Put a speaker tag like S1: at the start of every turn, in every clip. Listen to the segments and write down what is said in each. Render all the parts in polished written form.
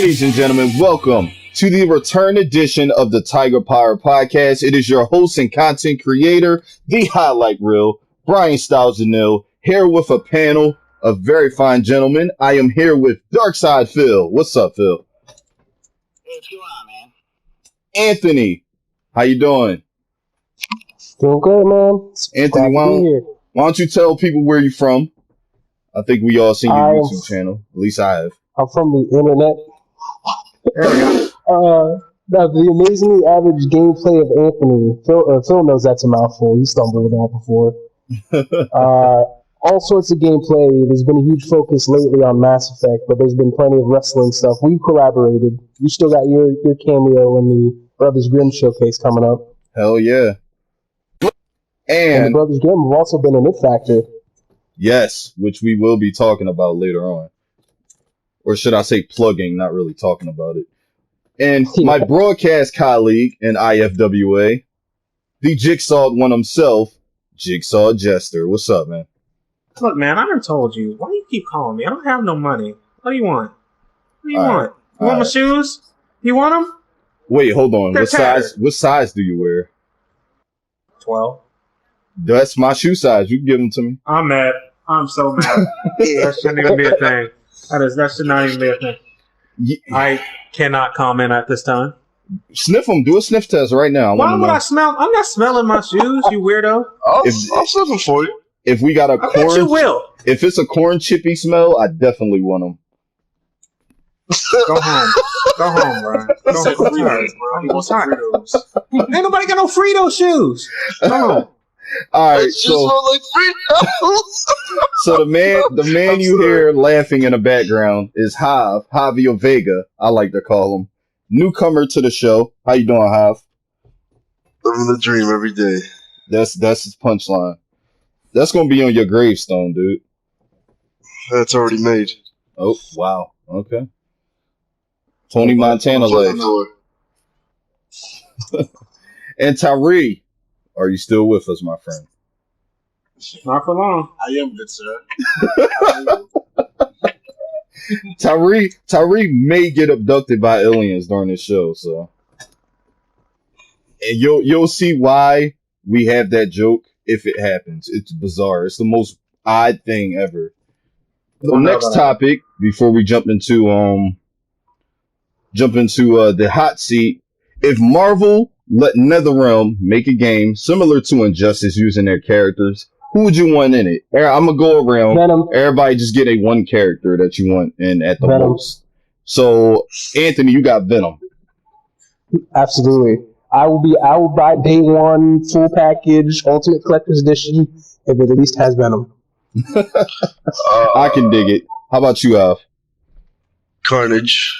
S1: Ladies and gentlemen, welcome to the return edition of the TigerPowered podcast. It is your host and content creator, the highlight reel, Brian Styles-Janil, here with a panel of very fine gentlemen. I am here with Darkside Phil. What's up, Phil?
S2: Hey, what's going on, man?
S1: Anthony, how you doing?
S3: Doing good, man.
S1: Anthony, why don't you tell people where you're from? I think we all seen your YouTube channel. At least I have.
S3: I'm from the internet. The amazingly average gameplay of Anthony. Phil knows that's a mouthful. He stumbled with that before. All sorts of gameplay. There's been a huge focus lately on Mass Effect, but there's been plenty of wrestling stuff. We've collaborated. You still got your cameo in the Brothers Grimm showcase coming up.
S1: Hell yeah.
S3: And the Brothers Grimm have also been an It Factor.
S1: Yes, which we will be talking about later on. Or should I say plugging, not really talking about it. And my broadcast colleague in IFWA, the Jigsaw one himself, Jigsaw Jester. What's up, man?
S4: Look, man, I done told you. Why do you keep calling me? I don't have no money. What do you want? What do you want? You want my shoes? You want them?
S1: Wait, hold on. What size do you wear?
S4: 12.
S1: That's my shoe size. You can give them to me.
S4: I'm mad. I'm so mad. That shouldn't even be a thing. That should not even be a thing. I cannot comment at this time.
S1: Sniff them. Do a sniff test right now.
S4: Why would I smell? I'm not smelling my shoes, you weirdo.
S2: I'll sniff them for you.
S1: If we got a
S4: I bet you will.
S1: If it's a corn chippy smell, I definitely want them.
S4: Go home. Go home, bro. I'm tired. Ain't nobody got no Frito shoes. Come on.
S1: All right, so the man you hear laughing in the background is Javier Vega, I like to call him. Newcomer to the show. How you doing, Jav?
S2: Living the dream every day.
S1: That's his punchline. That's gonna be on your gravestone, dude.
S2: That's already made.
S1: Oh wow. Okay. Tony Montana legs. And Tyree. Are you still with us, my friend?
S4: Not for long.
S2: I am good, sir.
S1: Tyree may get abducted by aliens during this show, so and you'll see why we have that joke if it happens. It's bizarre. It's the most odd thing ever. The next topic before we jump into the hot seat. If Marvel let NetherRealm make a game similar to Injustice using their characters, who would you want in it? I'm going to go around.
S3: Venom.
S1: Everybody just get a one character that you want in at the
S3: Venom.
S1: most. So, Anthony, you got Venom.
S3: Absolutely. I will buy day one, full package, Ultimate Collector's Edition, if it at least has Venom.
S1: I can dig it. How about you, Alf?
S2: Carnage.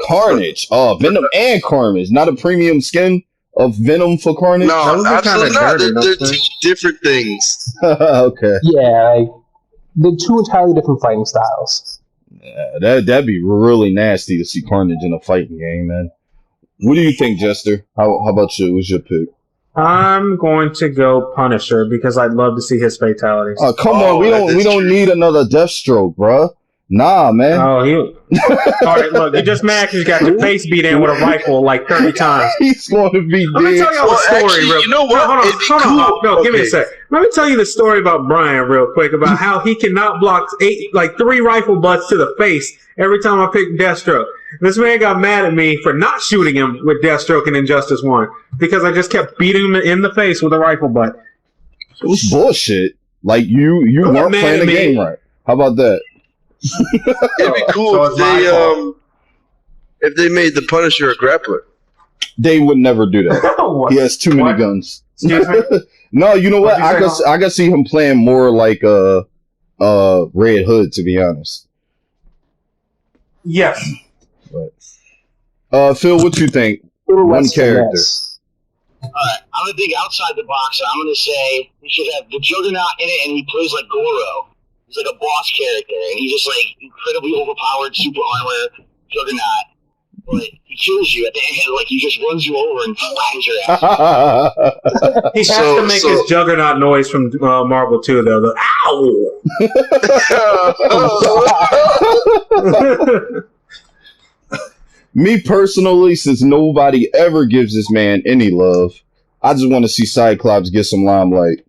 S1: Carnage. Oh, Venom and Carnage. Not a premium skin of Venom for Carnage?
S2: No, absolutely not. They're two different things.
S1: Okay.
S3: Yeah, they're two entirely different fighting styles.
S1: Yeah, that'd be really nasty to see Carnage in a fighting game, man. What do you think, Jester? How about you? What's your pick?
S4: I'm going to go Punisher because I'd love to see his fatalities.
S1: Oh, come on. We don't need another Deathstroke, bruh. Nah, man.
S4: Oh, all right, look, you just mad because you got your face beat in with a rifle like 30 times.
S1: He's going to be dead.
S4: Let me tell y'all a story,
S2: actually,
S4: real.
S2: You know what?
S4: Hold on. No, give me a sec. Let me tell you the story about Brian real quick about how he cannot block 3 rifle butts to the face every time I pick Deathstroke. This man got mad at me for not shooting him with Deathstroke in Injustice 1 because I just kept beating him in the face with a rifle butt.
S1: It was bullshit. Like, you weren't playing the game right. How about that?
S2: It'd be cool if they made the Punisher a grappler.
S1: They would never do that. He has too many guns.
S4: Excuse me?
S1: No, you know what? I can see him playing more like Red Hood, to be honest.
S4: Yes.
S1: But, Phil, what you think? One character.
S2: Alright, I'm gonna think outside the box. I'm gonna say we should have the Juggernaut in it, and he plays like Goro. He's like a boss character, and he's just like incredibly overpowered, super armor Juggernaut. But he kills you at the end, like he just runs you over and flattens your ass.
S4: He has to make his Juggernaut noise from Marvel 2, though. The ow!
S1: Me personally, since nobody ever gives this man any love, I just want to see Cyclops get some limelight.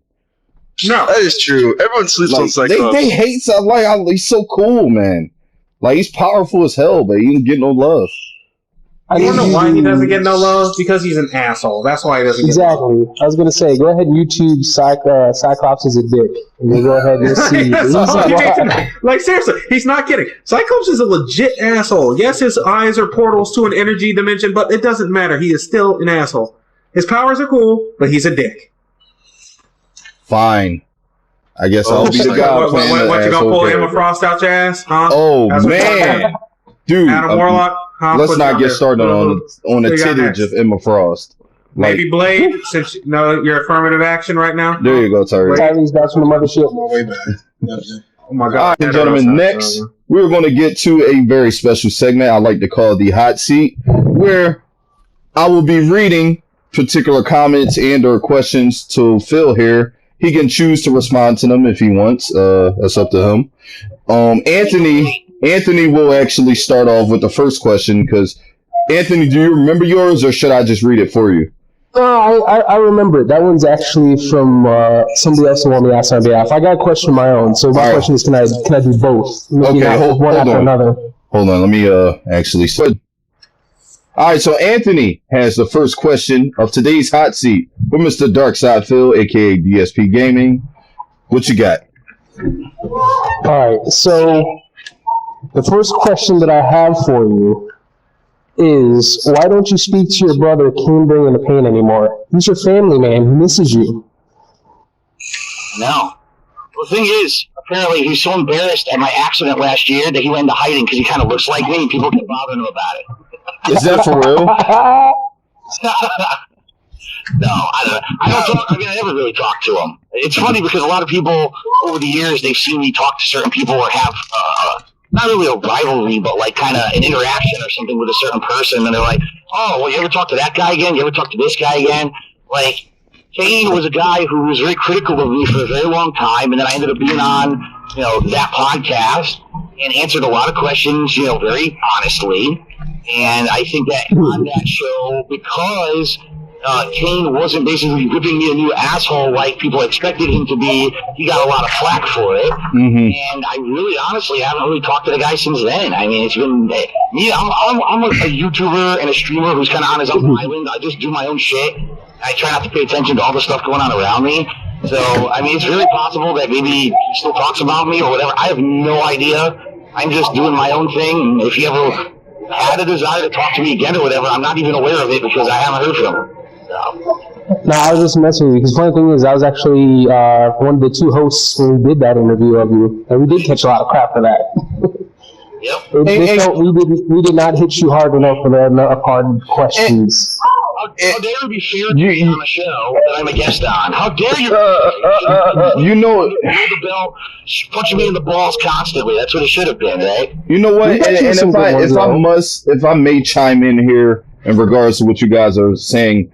S5: No, that is true. Everyone sleeps on Cyclops.
S1: They hate Cyclops. He's so cool, man. Like, he's powerful as hell, but he didn't get no love.
S4: I don't know why he doesn't get no love. Because he's an asshole. That's why he doesn't get
S3: exactly.
S4: no love.
S3: I was gonna say, go ahead and YouTube Cyclops is a dick, and we'll go ahead and see.
S4: Like seriously, he's not kidding. Cyclops is a legit asshole. Yes, his eyes are portals to an energy dimension, but it doesn't matter. He is still an asshole. His powers are cool, but he's a dick.
S1: Fine. I guess I'll be the guy.
S4: What you gonna pull Emma Frost out your ass? Huh?
S1: Oh man, dude.
S4: Adam Warlock. Huh?
S1: Let's not get started on the tittage of Emma Frost. Like,
S4: maybe Blade, since your affirmative action right now.
S1: There you go, Tyree.
S3: Tyree's back from the mothership.
S4: Oh my God.
S1: All right, gentlemen, next we're going to get to a very special segment I like to call the hot seat, where I will be reading particular comments and or questions to Phil here. He can choose to respond to them if he wants. That's up to him. Anthony will actually start off with the first question, because Anthony, do you remember yours, or should I just read it for you?
S3: No, I remember it. That one's actually from somebody else who wanted me to ask on behalf. I got a question of my own, so my question is, can I do both? Maybe
S1: okay, hold
S3: after
S1: on.
S3: Another.
S1: Hold on, let me actually start. All right, so Anthony has the first question of today's hot seat for Mr. Darkside Phil, aka DSPGaming. What you got?
S3: All right, so the first question that I have for you is, why don't you speak to your brother, Kain, bringing the pain anymore? He's your family man. He misses you.
S2: No. The thing is, apparently he's so embarrassed at my accident last year that he went into hiding because he kind of looks like me and people keep bothering him about it.
S1: Is that for real?
S2: No, I don't talk. I mean, I never really talk to him. It's funny because a lot of people over the years, they've seen me talk to certain people or have not really a rivalry, but like kind of an interaction or something with a certain person, and they're like, "Oh, well, you ever talk to that guy again? You ever talk to this guy again?" Like, Kain was a guy who was very critical of me for a very long time, and then I ended up being on, that podcast and answered a lot of questions, very honestly. And I think that on that show, because Kain wasn't basically ripping me a new asshole like people expected him to be, he got a lot of flack for it. Mm-hmm. And I really, honestly, haven't really talked to the guy since then. I mean, it's been me. I'm a YouTuber and a streamer who's kind of on his own island. I just do my own shit. I try not to pay attention to all the stuff going on around me. So, I mean, it's really possible that maybe he still talks about me or whatever. I have no idea. I'm just doing my own thing. And if he ever had a desire to talk to me again or whatever, I'm not even aware of it because I haven't heard from him. So.
S3: No, I was just messing with you, because the funny thing is, I was actually one of the two hosts when we did that interview of you, and we did catch a lot of crap for that.
S2: Yep.
S3: We did not hit you hard enough for the hard questions.
S2: How dare you be fair to me on a show that I'm a guest on? How dare you? The bell, punching me in the balls constantly. That's what it should have been, right?
S1: You know what? And if I may chime in here in regards to what you guys are saying,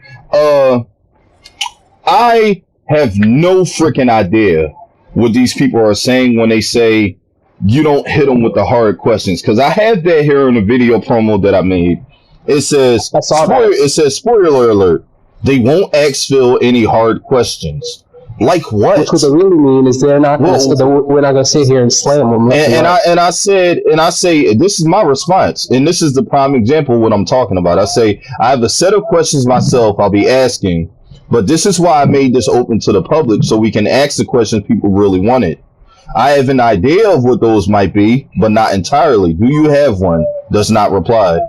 S1: I have no freaking idea what these people are saying when they say you don't hit them with the hard questions. Because I have that here in a video promo that I made. It says, spoiler alert, they won't ask Phil any hard questions. Like what?
S3: Which what they really mean is we're not going to sit here and slam them.
S1: And I say, this is my response. And this is the prime example of what I'm talking about. I say, I have a set of questions myself I'll be asking, but this is why I made this open to the public, so we can ask the questions people really wanted. I have an idea of what those might be, but not entirely. Do you have one? Does not reply.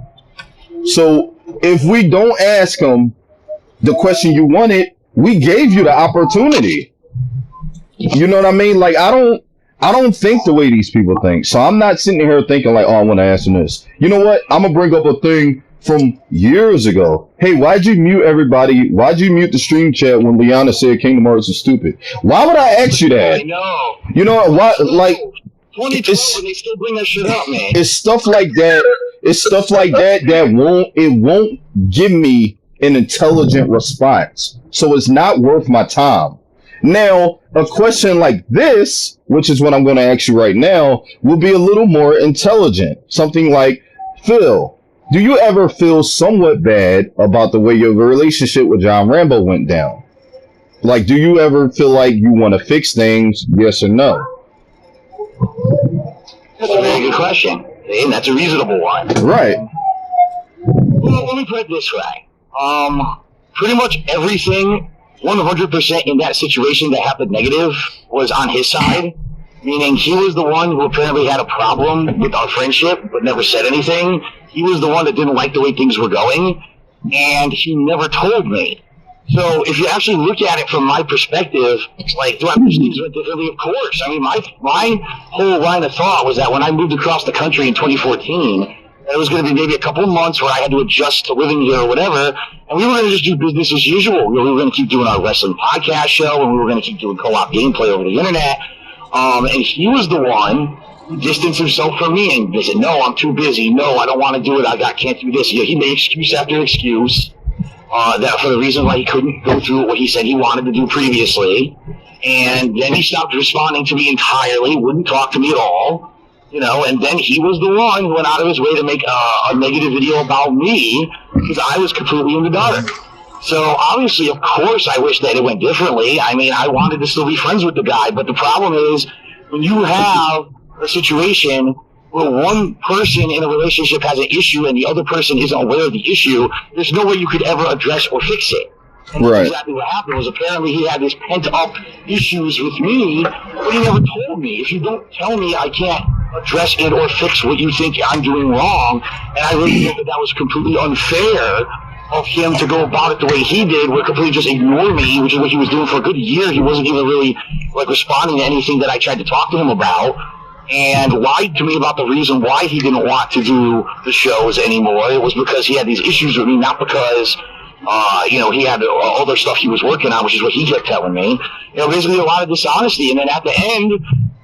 S1: So if we don't ask them the question you wanted, we gave you the opportunity. You know what I mean? Like, I don't think the way these people think. So I'm not sitting here thinking like, oh, I want to ask them this. You know what? I'm going to bring up a thing from years ago. Hey, why'd you mute everybody? Why'd you mute the stream chat when Liana said Kingdom Hearts is stupid? Why would I ask you that?
S2: I know.
S1: You know what? Like,
S2: 2012 and they still bring that shit up, man.
S1: It's stuff like that. It's stuff like that won't give me an intelligent response. So it's not worth my time. Now, a question like this, which is what I'm going to ask you right now, will be a little more intelligent. Something like, Phil, do you ever feel somewhat bad about the way your relationship with John Rambo went down? Like, do you ever feel like you want to fix things? Yes or no?
S2: That's a very good question. And that's a reasonable one.
S1: Right.
S2: Well, let me put it this way. Pretty much everything 100% in that situation that happened negative was on his side. Meaning he was the one who apparently had a problem with our friendship but never said anything. He was the one that didn't like the way things were going. And he never told me. So if you actually look at it from my perspective, like, do I wish things went differently? Of course. I mean, my whole line of thought was that when I moved across the country in 2014, it was going to be maybe a couple of months where I had to adjust to living here or whatever, and we were going to just do business as usual. We were going to keep doing our wrestling podcast show, and we were going to keep doing co-op gameplay over the internet. And he was the one who distanced himself from me and said, no, I'm too busy. No, I don't want to do it. I can't do this. He made excuse after excuse. That for the reason why he couldn't go through what he said he wanted to do previously. And then he stopped responding to me entirely, wouldn't talk to me at all, and then he was the one who went out of his way to make a negative video about me because I was completely in the dark. So obviously, of course, I wish that it went differently. I mean, I wanted to still be friends with the guy, but the problem is when you have a situation where one person in a relationship has an issue and the other person isn't aware of the issue, there's no way you could ever address or fix it. And
S1: right.
S2: That's exactly what happened was apparently he had this pent-up issues with me, but he never told me. If you don't tell me, I can't address it or fix what you think I'm doing wrong. And I really think that was completely unfair of him to go about it the way he did, where completely just ignore me, which is what he was doing for a good year. He wasn't even really responding to anything that I tried to talk to him about, and lied to me about the reason why he didn't want to do the shows anymore. It was because he had these issues with me, not because he had other stuff he was working on, which is what he kept telling me. Basically a lot of dishonesty. And then at the end,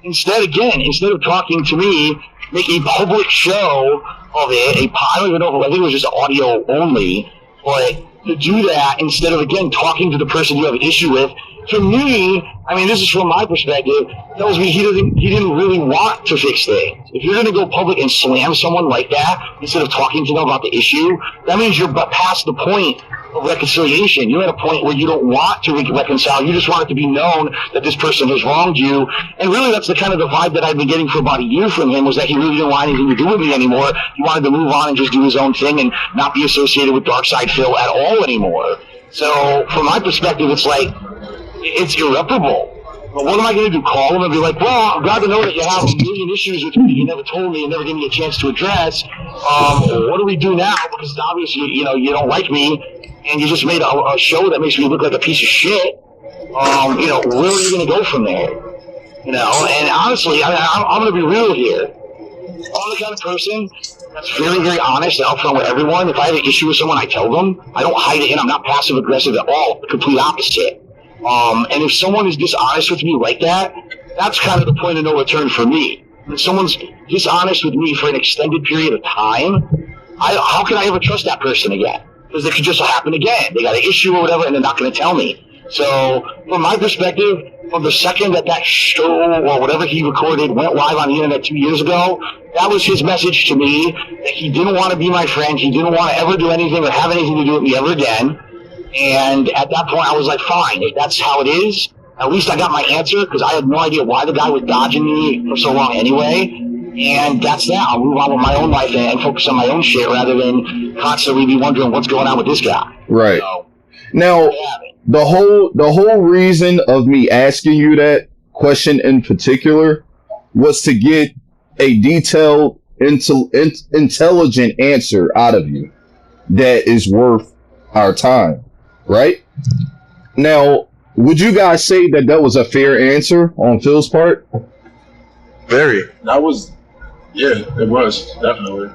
S2: instead of talking to me, make a public show of it, I don't even know, I think it was just audio only, but to do that instead of, again, talking to the person you have an issue with, to me, I mean, this is from my perspective, tells me he didn't really want to fix things. If you're going to go public and slam someone like that instead of talking to them about the issue, that means you're past the point of reconciliation. You're at a point where you don't want to reconcile. You just want it to be known that this person has wronged you. And really, that's the kind of the vibe that I've been getting for about a year from him, was that he really didn't want anything to do with me anymore. He wanted to move on and just do his own thing and not be associated with Darkside Phil at all anymore. So from my perspective, it's like, it's irreparable. But what am I going to do? Call him and be like, well, I'm glad to know that you have a million issues with me that you never told me and never gave me a chance to address. What do we do now? Because obviously, you don't like me, and you just made a show that makes me look like a piece of shit. Where are you going to go from there? And honestly, I'm going to be real here. I'm the kind of person that's very, very honest and upfront with everyone. If I have an issue with someone, I tell them. I don't hide it, and I'm not passive aggressive at all. The complete opposite. And if someone is dishonest with me like that, that's kind of the point of no return for me. If someone's dishonest with me for an extended period of time, how can I ever trust that person again? Because it could just happen again. They got an issue or whatever, and they're not going to tell me. So, from my perspective, from the second that show or whatever he recorded went live on the internet 2 years ago, that was his message to me, that he didn't want to be my friend. He didn't want to ever do anything or have anything to do with me ever again. And at that point, I was like, fine, if that's how it is, at least I got my answer, because I had no idea why the guy was dodging me for so long anyway. And that's that. I'll move on with my own life and focus on my own shit rather than constantly be wondering what's going on with this guy.
S1: Right.
S2: So,
S1: now, the whole reason of me asking you that question in particular was to get a detailed, intelligent answer out of you that is worth our time. Right? Now, would you guys say that was a fair answer on Phil's part?
S5: Very.
S6: That was, yeah, it was, definitely.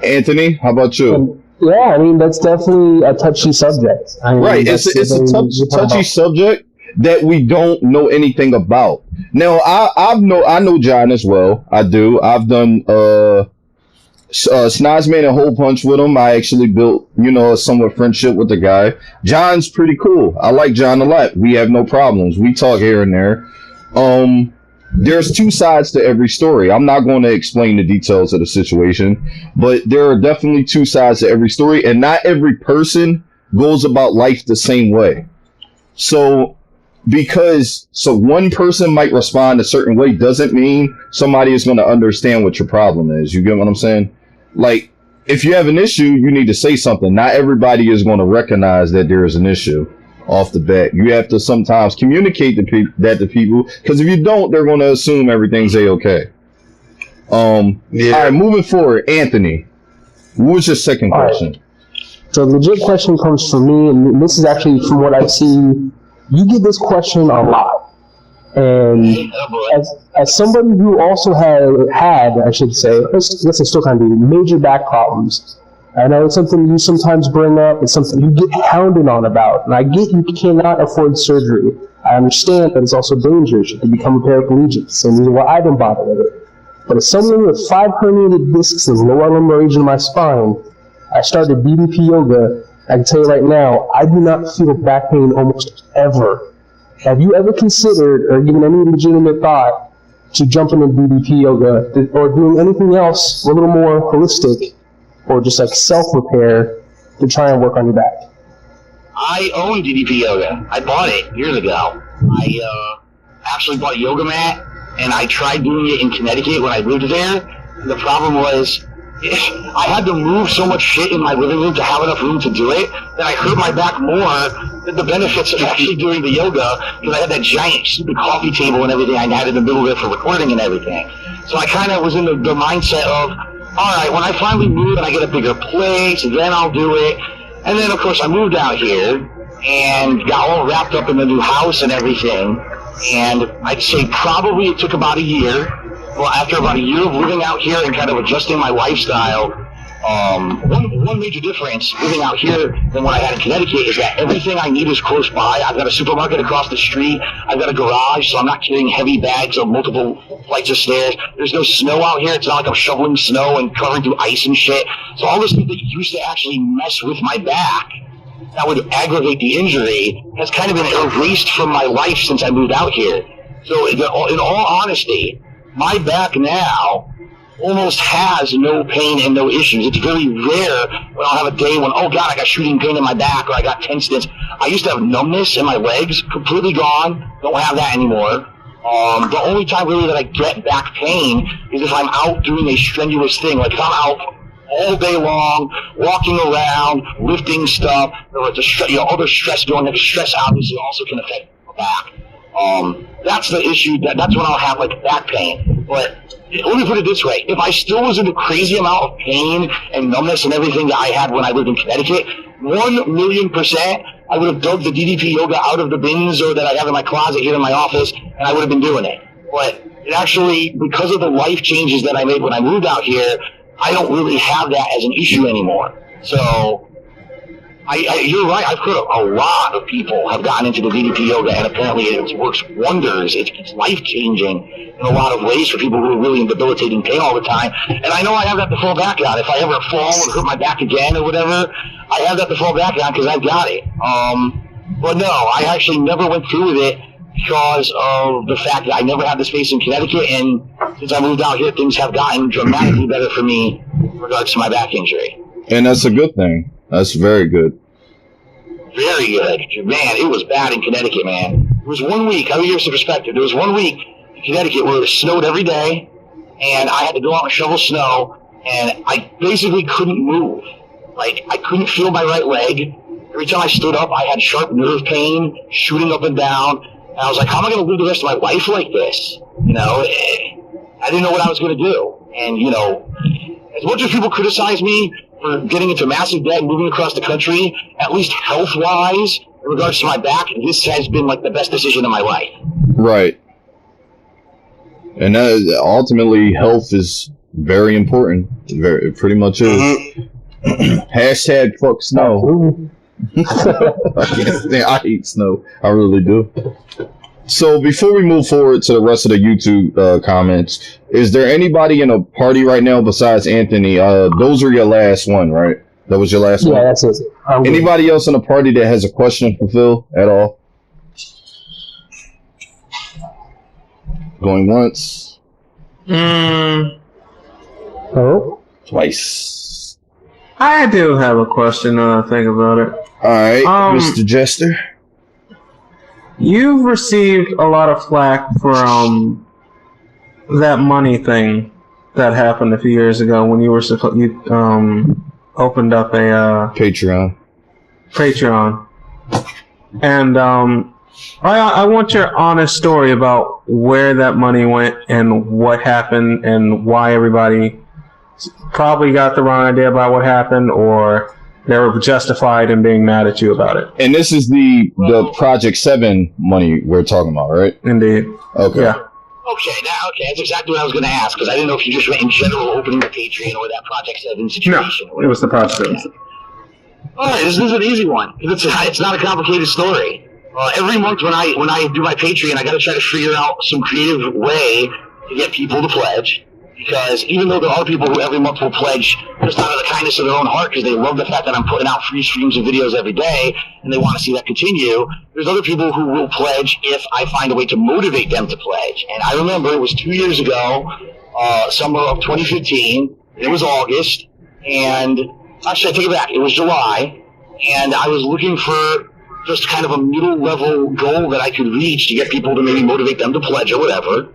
S1: Anthony, how about you?
S3: Yeah, I mean, that's definitely a touchy subject. I mean,
S1: right, it's a touchy subject that we don't know anything about. Now, I know John as well. I do. I've done Snozman and Hole Punch with him. I actually built, a somewhat friendship with the guy. John's pretty cool. I like John a lot. We have no problems. We talk here and there. there's two sides to every story. I'm not going to explain the details of the situation, but there are definitely two sides to every story, and not every person goes about life the same way. So one person might respond a certain way doesn't mean somebody is going to understand what your problem is. You get what I'm saying? Like, if you have an issue, you need to say something. Not everybody is going to recognize that there is an issue off the bat. You have to sometimes communicate that to people, because if you don't, they're going to assume everything's a-okay. All right, moving forward, Anthony, what was your second question?
S3: So the legit question comes from me, and this is actually from what I've seen. You get this question a lot. And as somebody who also had, I should say, let's still kind of do major back problems. I know it's something you sometimes bring up. It's something you get hounded on about. And I get you cannot afford surgery. I understand that it's also dangerous. You can become a paraplegic. Same reason why I don't bother with it. But as someone with 5 herniated discs in the lower lumbar region of my spine, I started DDP yoga. I can tell you right now, I do not feel back pain almost ever. Have you ever considered or given any legitimate thought to jumping into DDP yoga or doing anything else a little more holistic or just like self-repair to try and work on your back?
S2: I own DDP yoga. I bought it years ago. I actually bought a yoga mat, and I tried doing it in Connecticut when I lived there. And the problem was I had to move so much shit in my living room to have enough room to do it that I hurt my back more than the benefits of actually doing the yoga, because I had that giant stupid coffee table and everything I had in the middle of it for recording and everything. So I kind of was in the mindset of, all right, when I finally move and I get a bigger place, then I'll do it. And then, of course, I moved out here and got all wrapped up in the new house and everything. And I'd say probably it took about a year. Well, after about a year of living out here and kind of adjusting my lifestyle, one major difference living out here than what I had in Connecticut is that everything I need is close by. I've got a supermarket across the street. I've got a garage, so I'm not carrying heavy bags of multiple flights of stairs. There's no snow out here. It's not like I'm shoveling snow and covering through ice and shit. So all this stuff that used to actually mess with my back, that would aggravate the injury, has kind of been erased from my life since I moved out here. So in all honesty, my back now almost has no pain and no issues. It's very rare when I'll have a day when, oh God, I got shooting pain in my back or I got tenseness. I used to have numbness in my legs, completely gone. Don't have that anymore. The only time really that I get back pain is if I'm out doing a strenuous thing. Like if I'm out all day long, walking around, lifting stuff, or it's other stress going on. The stress obviously also can affect the back. That's the issue. That's when I'll have like back pain. But let me put it this way: if I still was in a crazy amount of pain and numbness and everything that I had when I lived in Connecticut, 1,000,000%, I would have dug the DDP yoga out of the bins or that I have in my closet here in my office, and I would have been doing it. But it actually, because of the life changes that I made when I moved out here, I don't really have that as an issue anymore. So you're right. I've heard a lot of people have gotten into the DDP yoga, and apparently it works wonders. It's life-changing in a lot of ways for people who are really in debilitating pain all the time. And I know I have that to fall back on. If I ever fall and hurt my back again or whatever, I have that to fall back on because I've got it. But no, I actually never went through with it because of the fact that I never had the space in Connecticut, and since I moved out here, things have gotten dramatically better for me in regards to my back injury.
S1: And that's a good thing. That's very good.
S2: Very good. Man, it was bad in Connecticut, man. It was 1 week. I'll give you some perspective. There was 1 week in Connecticut where it snowed every day, and I had to go out and shovel snow, and I basically couldn't move. Like, I couldn't feel my right leg. Every time I stood up, I had sharp nerve pain, shooting up and down. And I was like, how am I going to live the rest of my life like this? You know, I didn't know what I was going to do. And, you know, as much as people criticize me for getting into massive debt and moving across the country, at least health-wise, in regards to my back, this has been like the best decision of my life.
S1: Right. And ultimately, health is very important. It pretty much is. Hashtag fuck snow. I hate snow. I really do. So before we move forward to the rest of the YouTube comments, is there anybody in a party right now besides Anthony? Those are your last one, right? That was your last one?
S3: Yeah, that's it.
S1: Anybody else in the party that has a question for Phil at all? Going once.
S3: Oh.
S1: Twice.
S4: I do have a question when I think about it.
S1: Alright, Mr. Jester.
S4: You've received a lot of flack for that money thing that happened a few years ago when you opened up a
S1: Patreon.
S4: And I want your honest story about where that money went and what happened and why everybody probably got the wrong idea about what happened, or they were justified in being mad at you about it.
S1: And this is the Project 7 money we're talking about, right?
S4: Indeed.
S1: Okay.
S4: Yeah.
S2: Okay, that's exactly what I was going to ask, because I didn't know if you just went in general opening the Patreon or that Project 7 situation.
S4: No, it was the Project 7.
S2: Yeah. Alright, this is an easy one. It's not a complicated story. Every month when I do my Patreon, I got to try to figure out some creative way to get people to pledge. Because even though there are people who every month will pledge just out of the kindness of their own heart because they love the fact that I'm putting out free streams of videos every day and they want to see that continue, there's other people who will pledge if I find a way to motivate them to pledge. And I remember it was 2 years ago, summer of 2015. It was August, and actually I take it back. It was July, and I was looking for just kind of a middle-level goal that I could reach to get people to maybe motivate them to pledge or whatever.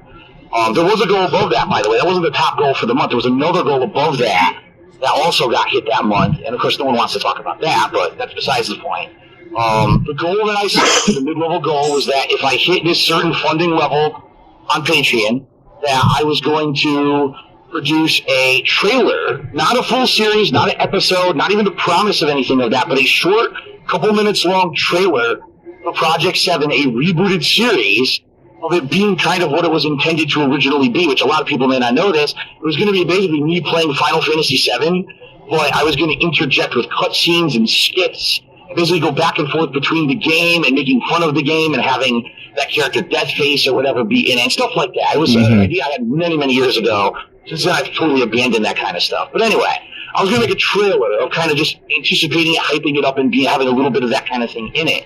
S2: There was a goal above that, by the way. That wasn't the top goal for the month. There was another goal above that also got hit that month. And, of course, no one wants to talk about that, but that's besides the point. The goal that I set, the mid-level goal, was that if I hit this certain funding level on Patreon, that I was going to produce a trailer, not a full series, not an episode, not even the promise of anything like that, but a short, couple minutes long trailer for Project 7, a rebooted series of it being kind of what it was intended to originally be, which a lot of people may not know this. It was going to be basically me playing Final Fantasy VII, but I was going to interject with cutscenes and skits, and basically go back and forth between the game and making fun of the game and having that character Deathface or whatever be in it, and stuff like that. It was an idea I had many, many years ago. Since then, I've totally abandoned that kind of stuff. But anyway, I was going to make a trailer of kind of just anticipating it, hyping it up, and having a little bit of that kind of thing in it.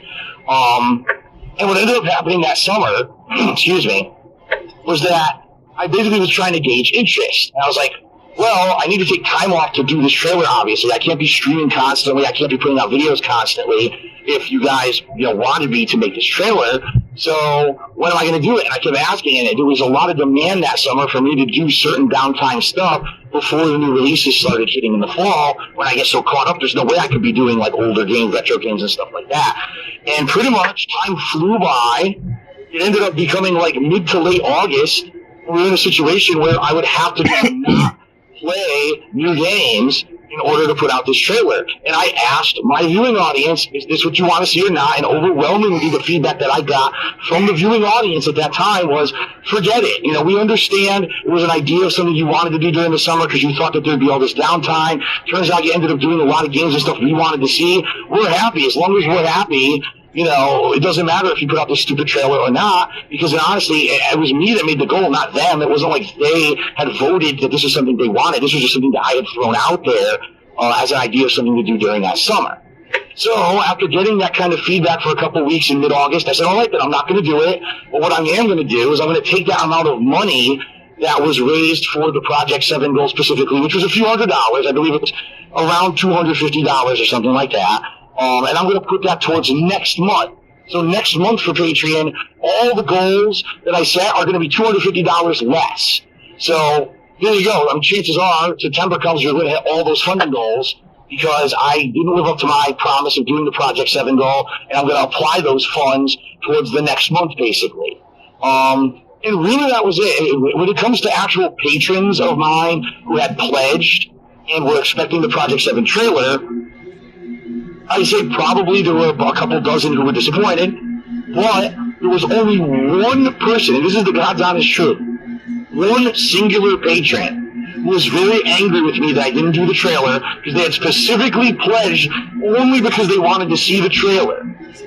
S2: And what ended up happening that summer, excuse me, was that I basically was trying to gauge interest. And I was like, well, I need to take time off to do this trailer, obviously. I can't be streaming constantly. I can't be putting out videos constantly if you guys, wanted me to make this trailer. So when am I going to do it? And I kept asking, and there was a lot of demand that summer for me to do certain downtime stuff before the new releases started hitting in the fall. When I get so caught up, there's no way I could be doing like older games, retro games, and stuff like that. And pretty much time flew by. It ended up becoming like mid to late August. We were in a situation where I would have to not play new games in order to put out this trailer. And I asked my viewing audience, is this what you want to see or not? And overwhelmingly, the feedback that I got from the viewing audience at that time was, forget it. We understand it was an idea of something you wanted to do during the summer because you thought that there'd be all this downtime. Turns out you ended up doing a lot of games and stuff we wanted to see. We're happy. As long as we're happy, it doesn't matter if you put out this stupid trailer or not, because honestly, it was me that made the goal, not them. It wasn't like they had voted that this was something they wanted. This was just something that I had thrown out there as an idea of something to do during that summer. So after getting that kind of feedback for a couple of weeks in mid-August, I said, all right, then I'm not going to do it. But what I am going to do is I'm going to take that amount of money that was raised for the Project 7 goal specifically, which was a few $100. I believe it was around $250 or something like that. And I'm going to put that towards next month. So next month for Patreon, all the goals that I set are going to be $250 less. So there you go. Chances are September comes, you're going to hit all those funding goals because I didn't live up to my promise of doing the Project 7 goal, and I'm going to apply those funds towards the next month, basically. And really that was it. When it comes to actual patrons of mine who had pledged and were expecting the Project 7 trailer, I'd say probably there were a couple dozen who were disappointed, but there was only one person, and this is the God's honest truth, one singular patron who was very angry with me that I didn't do the trailer because they had specifically pledged only because they wanted to see the trailer.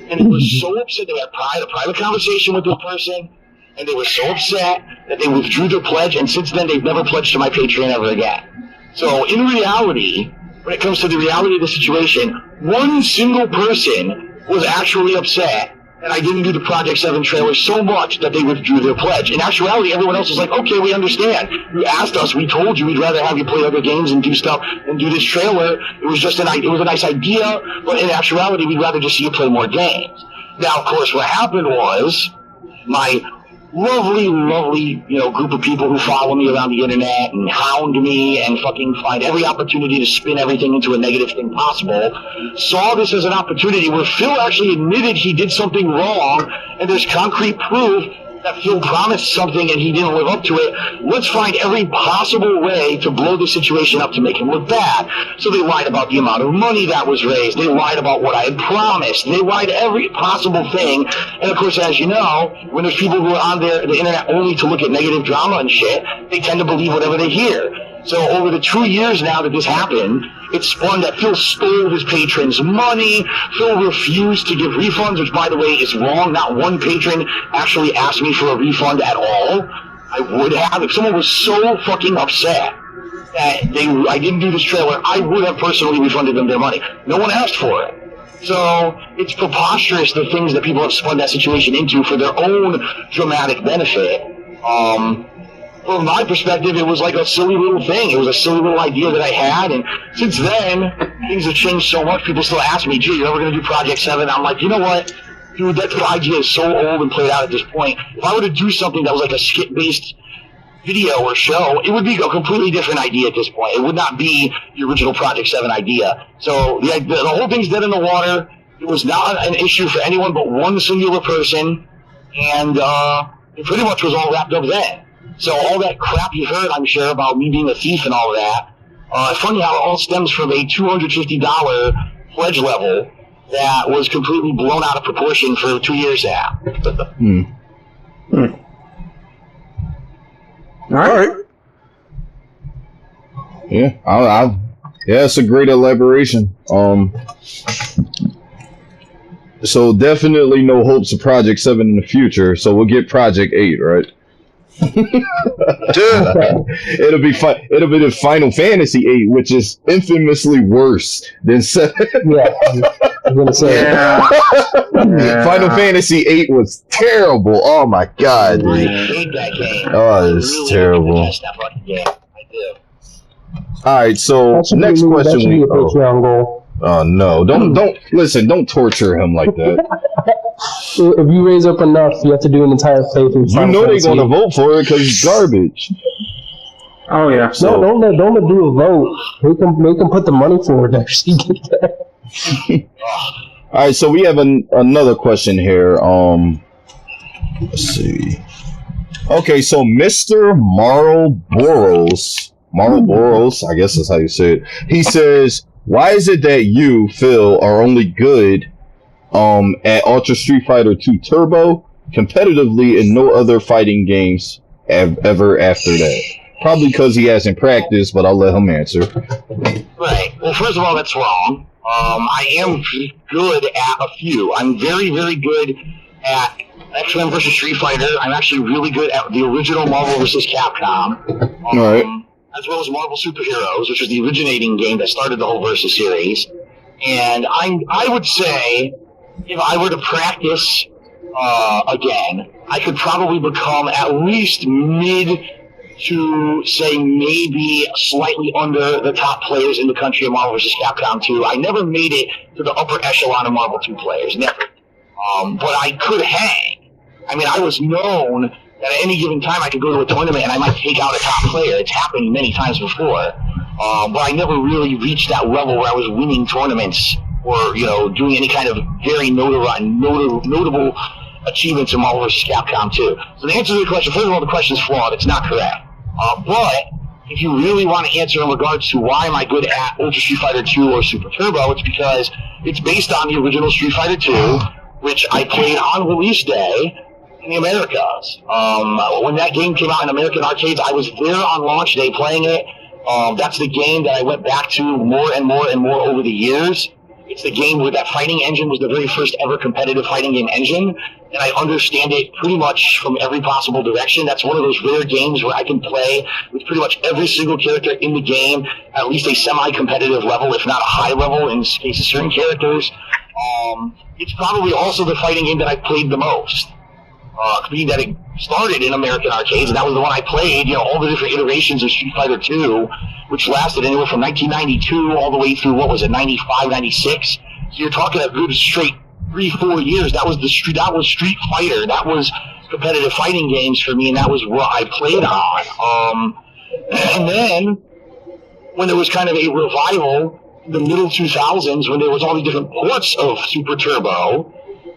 S2: And they were so upset. They had a private conversation with the person, and they were so upset that they withdrew their pledge, and since then they've never pledged to my Patreon ever again. So in reality, when it comes to the reality of the situation, one single person was actually upset that I didn't do the Project 7 trailer so much that they withdrew their pledge. In actuality, everyone else was like, okay, we understand. You asked us, we told you we'd rather have you play other games and do stuff and do this trailer. It was just it was a nice idea, but in actuality, we'd rather just see you play more games. Now, of course, what happened was my lovely, group of people who follow me around the internet and hound me and fucking find every opportunity to spin everything into a negative thing possible, saw this as an opportunity where Phil actually admitted he did something wrong, and there's concrete proof that Phil promised something and he didn't live up to it. Let's find every possible way to blow the situation up to make him look bad. So they lied about the amount of money that was raised. They lied about what I had promised. They lied every possible thing. And of course, as you know, when there's people who are on the internet only to look at negative drama and shit, they tend to believe whatever they hear. So over the 2 years now that this happened, it spun that Phil stole his patrons' money. Phil refused to give refunds, which, by the way, is wrong. Not one patron actually asked me for a refund at all. I would have. If someone was so fucking upset that I didn't do this trailer, I would have personally refunded them their money. No one asked for it. So it's preposterous the things that people have spun that situation into for their own dramatic benefit. From my perspective, it was like a silly little thing. It was a silly little idea that I had, and since then, things have changed so much. People still ask me, "Gee, you're ever going to do Project 7?" I'm like, you know what? Dude, that idea is so old and played out at this point. If I were to do something that was like a skit-based video or show, it would be a completely different idea at this point. It would not be the original Project 7 idea. So the whole thing's dead in the water. It was not an issue for anyone but one singular person, and it pretty much was all wrapped up then. So all that crap you heard, I'm sure, about me being a thief and all of that, it's funny how it all stems from a $250 pledge level that was completely blown out of proportion for 2 years now.
S4: All right.
S1: Yeah, yeah, it's a great elaboration. So definitely no hopes of Project 7 in the future. So we'll get Project 8, right? It'll be fun. It'll be the Final Fantasy 8, which is infamously worse than 7.
S3: Yeah, I'm gonna say.
S4: Yeah.
S1: Final Fantasy 8 was terrible. Oh my god, dude.
S2: I hate that game.
S1: Oh, it's terrible.
S2: That fucking game. I do.
S1: All right, so next question.
S3: That should be a Patreon goal.
S1: Oh no! Don't listen. Don't torture him like that.
S3: If you raise up enough, you have to do an entire playthrough.
S1: You know they're going to vote for it because it's garbage.
S4: Oh yeah.
S3: So don't let them do a vote. They can put the money forward to actually get that.
S1: All right, so we have another question here. Let's see. Okay, so Mr. Marlboros, I guess that's how you say it. He says, "Why is it that you, Phil, are only good at Ultra Street Fighter 2 Turbo competitively and no other fighting games ever after that?" Probably because he hasn't practiced, but I'll let him answer.
S2: Right. Well, first of all, that's wrong. I am good at a few. I'm very, very good at X-Men vs. Street Fighter. I'm actually really good at the original Marvel vs. Capcom.
S1: All right.
S2: As well as Marvel Superheroes, which was the originating game that started the whole Versus series. And I would say, if I were to practice again, I could probably become at least mid to, say, maybe slightly under the top players in the country of Marvel vs. Capcom 2. I never made it to the upper echelon of Marvel 2 players, never. But I could hang. I mean, I was known that at any given time I could go to a tournament and I might take out a top player. It's happened many times before. But I never really reached that level where I was winning tournaments or, doing any kind of very notable achievements in Marvel vs. Capcom 2. So the answer to the question, first of all, the question is flawed. It's not correct. But if you really want to answer in regards to why am I good at Ultra Street Fighter 2 or Super Turbo, it's because it's based on the original Street Fighter 2, which I played on release day in the Americas. When that game came out in American arcades, I was there on launch day playing it. That's the game that I went back to more and more and more over the years. It's the game where that fighting engine was the very first ever competitive fighting game engine, and I understand it pretty much from every possible direction. That's one of those rare games where I can play with pretty much every single character in the game at least a semi-competitive level, if not a high level in case of certain characters. It's probably also the fighting game that I played the most. Being that it started in American arcades, and that was the one I played, all the different iterations of Street Fighter 2, which lasted anywhere from 1992 all the way through, 95, 96? So you're talking a good straight 3-4 years. That was Street Fighter. That was competitive fighting games for me, and that was what I played on. And then, when there was kind of a revival in the middle 2000s, when there was all these different ports of Super Turbo,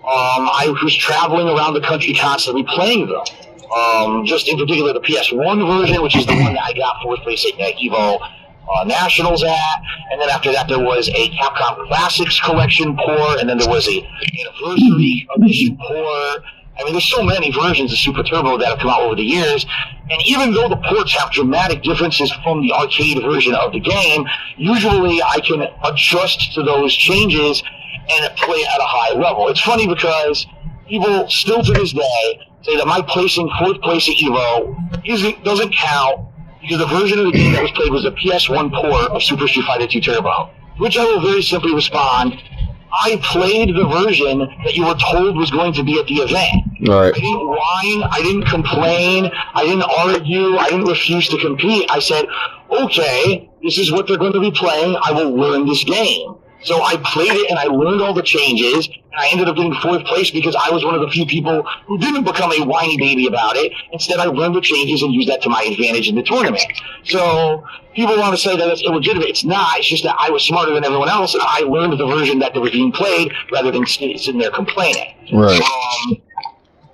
S2: I was traveling around the country constantly playing them. Just in particular the PS1 version, which is the one that I got fourth place at EVO Nationals at, and then after that there was a Capcom Classics Collection port, and then there was a Anniversary Edition port. I mean, there's so many versions of Super Turbo that have come out over the years, and even though the ports have dramatic differences from the arcade version of the game, usually I can adjust to those changes and play at a high level. It's funny because people still to this day say that my placing fourth place at EVO doesn't count because the version of the game that was played was a PS1 port of Super Street Fighter 2 Turbo, which I will very simply respond, I played the version that you were told was going to be at the event.
S1: Right.
S2: I didn't whine, I didn't complain, I didn't argue, I didn't refuse to compete. I said, okay, this is what they're going to be playing, I will learn this game. So I played it and I learned all the changes, and I ended up getting fourth place because I was one of the few people who didn't become a whiny baby about it. Instead, I learned the changes and used that to my advantage in the tournament. So people want to say that it's illegitimate. It's not. It's just that I was smarter than everyone else, and I learned the version that was being played rather than sitting there complaining.
S1: Right.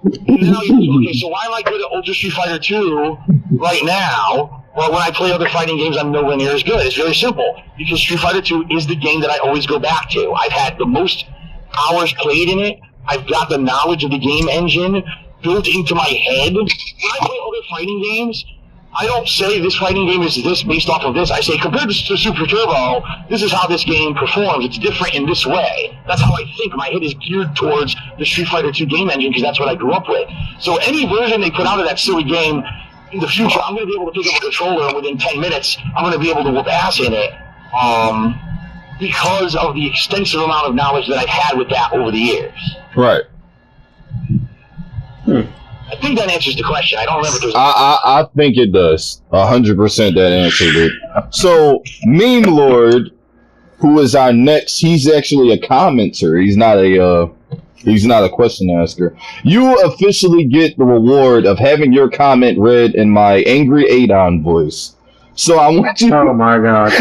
S2: Now okay, so why am I good at Ultra Street Fighter 2 right now? Well, when I play other fighting games, I'm nowhere near as good. It's very simple. Because Street Fighter 2 is the game that I always go back to. I've had the most hours played in it. I've got the knowledge of the game engine built into my head. When I play other fighting games, I don't say this fighting game is this based off of this. I say, compared to Super Turbo, this is how this game performs. It's different in this way. That's how I think. My head is geared towards the Street Fighter 2 game engine because that's what I grew up with. So any version they put out of that silly game, in the future, I'm going to be able to pick up a controller, and within 10 minutes, I'm going to be able to whoop ass in it because of the extensive amount of knowledge that I've had with that over the years.
S1: Right.
S2: I think that answers the question. I don't remember if there's
S1: I think it does. 100% that answered it. So, Meme Lord, who is our next, he's actually a commenter. He's not a question asker. You officially get the reward of having your comment read in my angry Adon voice. So I want you.
S4: Oh my God!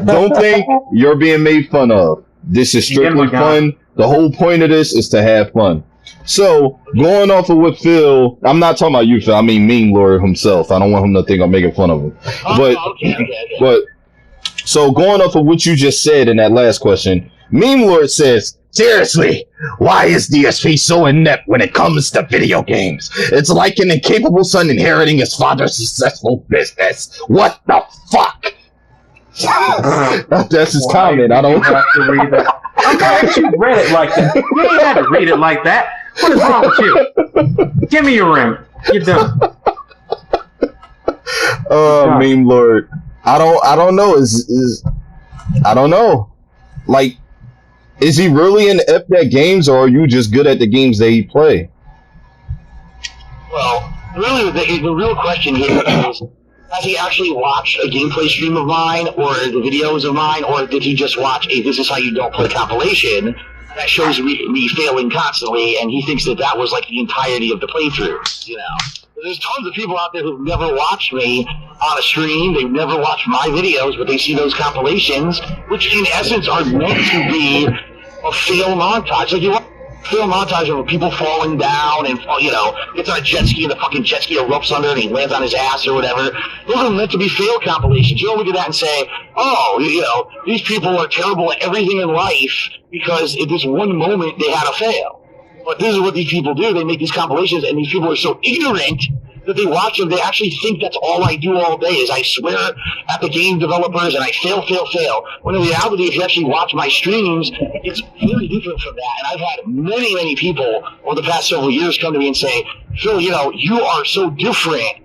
S1: Don't think you're being made fun of. This is strictly fun. The whole point of this is to have fun. So going off of what Phil, I'm not talking about you, Phil. I mean Meme Lord himself. I don't want him to think I'm making fun of him. But so going off of what you just said in that last question. Meme Lord says, seriously, why is DSP so inept when it comes to video games? It's like an incapable son inheriting his father's successful business. What the fuck? That's his comment. I don't
S4: have to read that. I'm glad you read it like that. You ain't had to read it like that. What is wrong with you? Give me your rim. You're done.
S1: Meme Lord. I don't know. I don't know. Like, is he really an adept at games, or are you just good at the games that he play?
S2: Well, really, the real question here is, has he actually watched a gameplay stream of mine, or the videos of mine, or did he just watch a This Is How You Don't Play compilation that shows me failing constantly, and he thinks that was like the entirety of the playthrough, There's tons of people out there who've never watched me on a stream. They've never watched my videos, but they see those compilations, which in essence are meant to be a fail montage. Like you want a fail montage of people falling down and, gets on a jet ski and the fucking jet ski erupts under and he lands on his ass or whatever. Those are meant to be fail compilations. You don't look at that and say, oh, these people are terrible at everything in life because at this one moment they had a fail. But this is what these people do. They make these compilations, and these people are so ignorant that they watch them. They actually think that's all I do all day is I swear at the game developers and I fail. When in reality, if you actually watch my streams, it's very different from that. And I've had many, many people over the past several years come to me and say, Phil, you are so different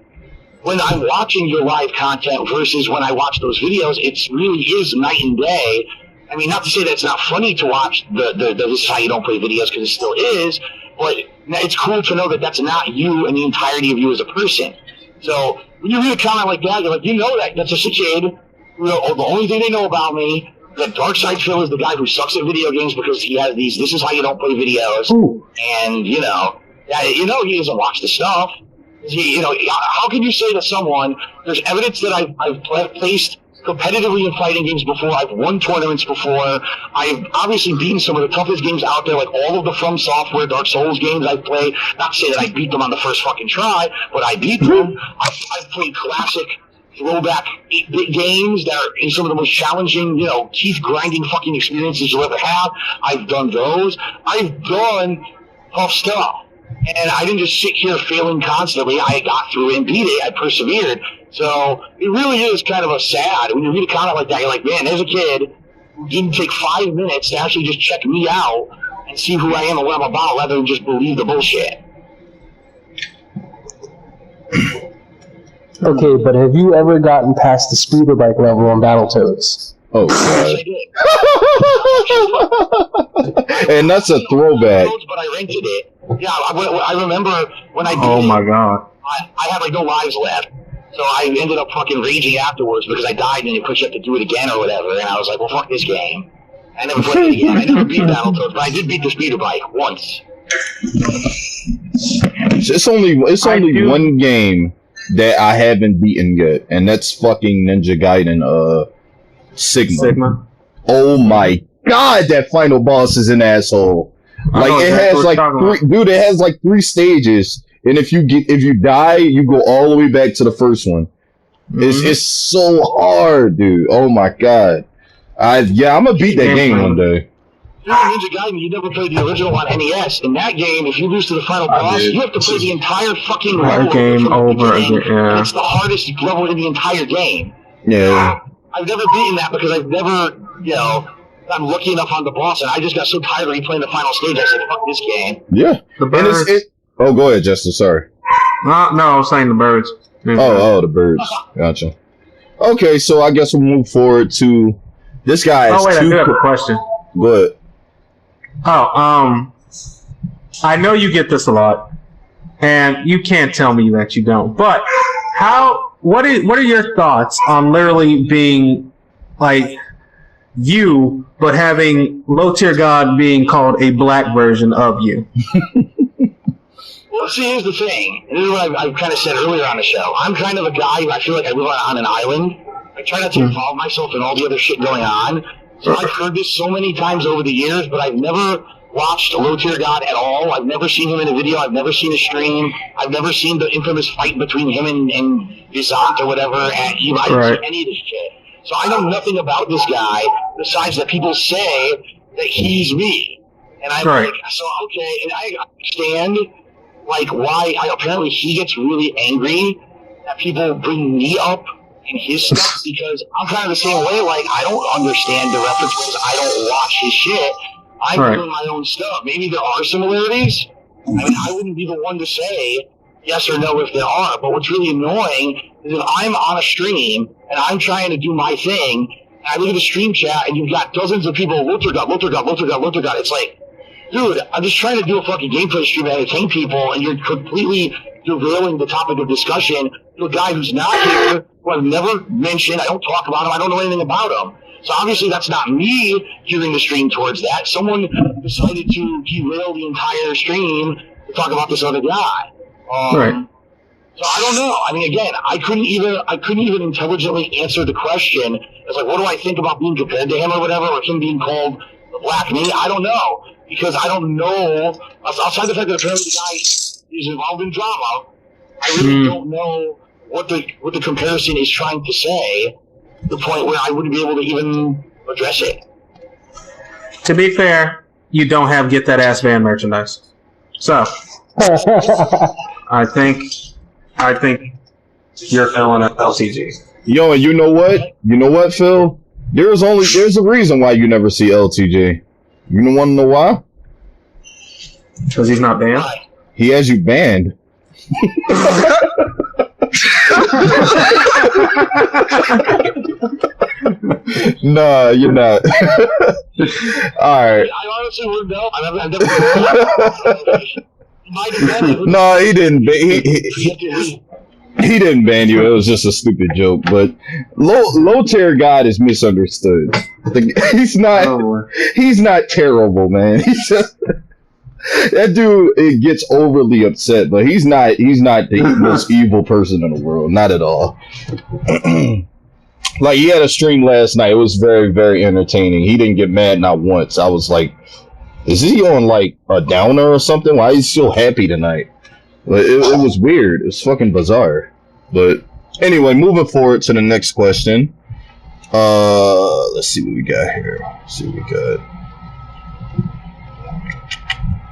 S2: when I'm watching your live content versus when I watch those videos. It really is night and day. I mean, not to say that it's not funny to watch the this is how you don't play videos, because it still is, but it's cool to know that that's not you and the entirety of you as a person. So when you read a comment like that, you're like, you know that's just a kid. You know, the only thing they know about me, that Dark Side Phil is the guy who sucks at video games because he has these, this is how you don't play videos.
S3: Ooh.
S2: And, he doesn't watch the stuff. How can you say to someone, there's evidence that I've placed competitively in fighting games before, I've won tournaments before, I've obviously beaten some of the toughest games out there, like all of the From Software Dark Souls games I've played. Not to say that I beat them on the first fucking try, but I beat them. I've played classic throwback 8-bit games that are in some of the most challenging, teeth-grinding fucking experiences you'll ever have. I've done those. I've done tough stuff. And I didn't just sit here failing constantly. I got through it and beat it. I persevered. So it really is kind of a sad. When you read a comment like that, you're like, man, there's a kid who didn't take 5 minutes to actually just check me out and see who I am and what I'm about, rather than just believe the bullshit.
S3: Okay, but have you ever gotten past the speeder bike level on Battletoads?
S1: Oh,
S2: Yes,
S1: God. And that's a throwback.
S2: But I rented it. Yeah, I remember when I beat
S4: Oh my
S2: it,
S4: god.
S2: I had like no lives left. So I ended up fucking raging afterwards because I died and it puts you up to do it again or whatever. And I was like, well, fuck this game. I never played it again. I never beat Battletoads, but I did beat the speeder bike once.
S1: It's only one game that I haven't beaten yet, and that's fucking Ninja Gaiden Sigma. Oh my god, that final boss is an asshole. Like it has like it has like 3 stages, and if you die, you go all the way back to the first one. Mm-hmm. It's so hard, dude. Oh my god. I'm gonna beat that game one day.
S2: Ninja Gaiden, you never played the original on NES. In that game, if you lose to the final boss, you have to play the entire fucking level
S4: game over again. Yeah.
S2: It's the hardest level in the entire game.
S1: Yeah.
S2: I've never beaten that because I've never, gotten lucky enough on the boss, and I just got so tired of replaying the final stage, I said, fuck this game.
S1: Yeah.
S4: The birds.
S1: Oh, go ahead, Justin. Sorry.
S4: No, I was saying the birds.
S1: Oh, the birds. Gotcha. Okay, so I guess we'll move forward to this guy.
S4: Oh, wait, I do have a question.
S1: Go ahead.
S4: Oh, I know you get this a lot, and you can't tell me that you don't. But what are your thoughts on literally being like you, but having Low Tier God being called a black version of you?
S2: Well, see, here's the thing. And this is what I've kind of said earlier on the show. I'm kind of a guy who I feel like I live on an island. I try not to involve myself in all the other shit going on. So I've heard this so many times over the years, but I've never watched Low Tier God at all. I've never seen him in a video. I've never seen a stream. I've never seen the infamous fight between him and Vizant or whatever at Eva. I haven't seen any of this shit. So I know nothing about this guy besides that people say that he's me. And I'm like, so okay, and I understand like why apparently he gets really angry that people bring me up in his stuff, because I'm kind of the same way. Like, I don't understand the reference because I don't watch his shit. I'm doing my own stuff. Maybe there are similarities. I mean, I wouldn't be the one to say yes or no if there are. But what's really annoying is if I'm on a stream and I'm trying to do my thing, and I look at the stream chat and you've got dozens of people, Luthergott. It's like, dude, I'm just trying to do a fucking gameplay stream and entertain people, and you're completely derailing the topic of discussion to a guy who's not here, who I've never mentioned. I don't talk about him. I don't know anything about him. So obviously that's not me gearing the stream towards that. Someone decided to derail the entire stream to talk about this other guy. So I don't know. I mean, again, I couldn't even intelligently answer the question. It's like, what do I think about being compared to him or whatever, or him being called the black me? I don't know, because I don't know. Outside the fact that apparently the guy is involved in drama, I really don't know what the comparison is trying to say, to the point where I wouldn't be able to even address it.
S4: To be fair, you don't have Get That Ass Van merchandise. So, I think you're filling at LTG.
S1: Yo, and you know what? You know what, Phil? There's a reason why you never see LTJ. You want to know why?
S4: Because he's not banned?
S1: He has you banned. Nah, you're not. All right.
S2: I honestly wouldn't know. I've never.
S1: No, he didn't. He didn't ban you. It was just a stupid joke. But low tier God is misunderstood. He's not. He's not terrible, man. He's just. That dude, it gets overly upset, but he's not the most evil person in the world, not at all. Like, he had a stream last night. It was very, very entertaining. He didn't get mad not once. I was like, is he on like a downer or something? Why is he so happy tonight? But it was weird. It was fucking bizarre. But anyway, moving forward to the next question. Let's see what we got here.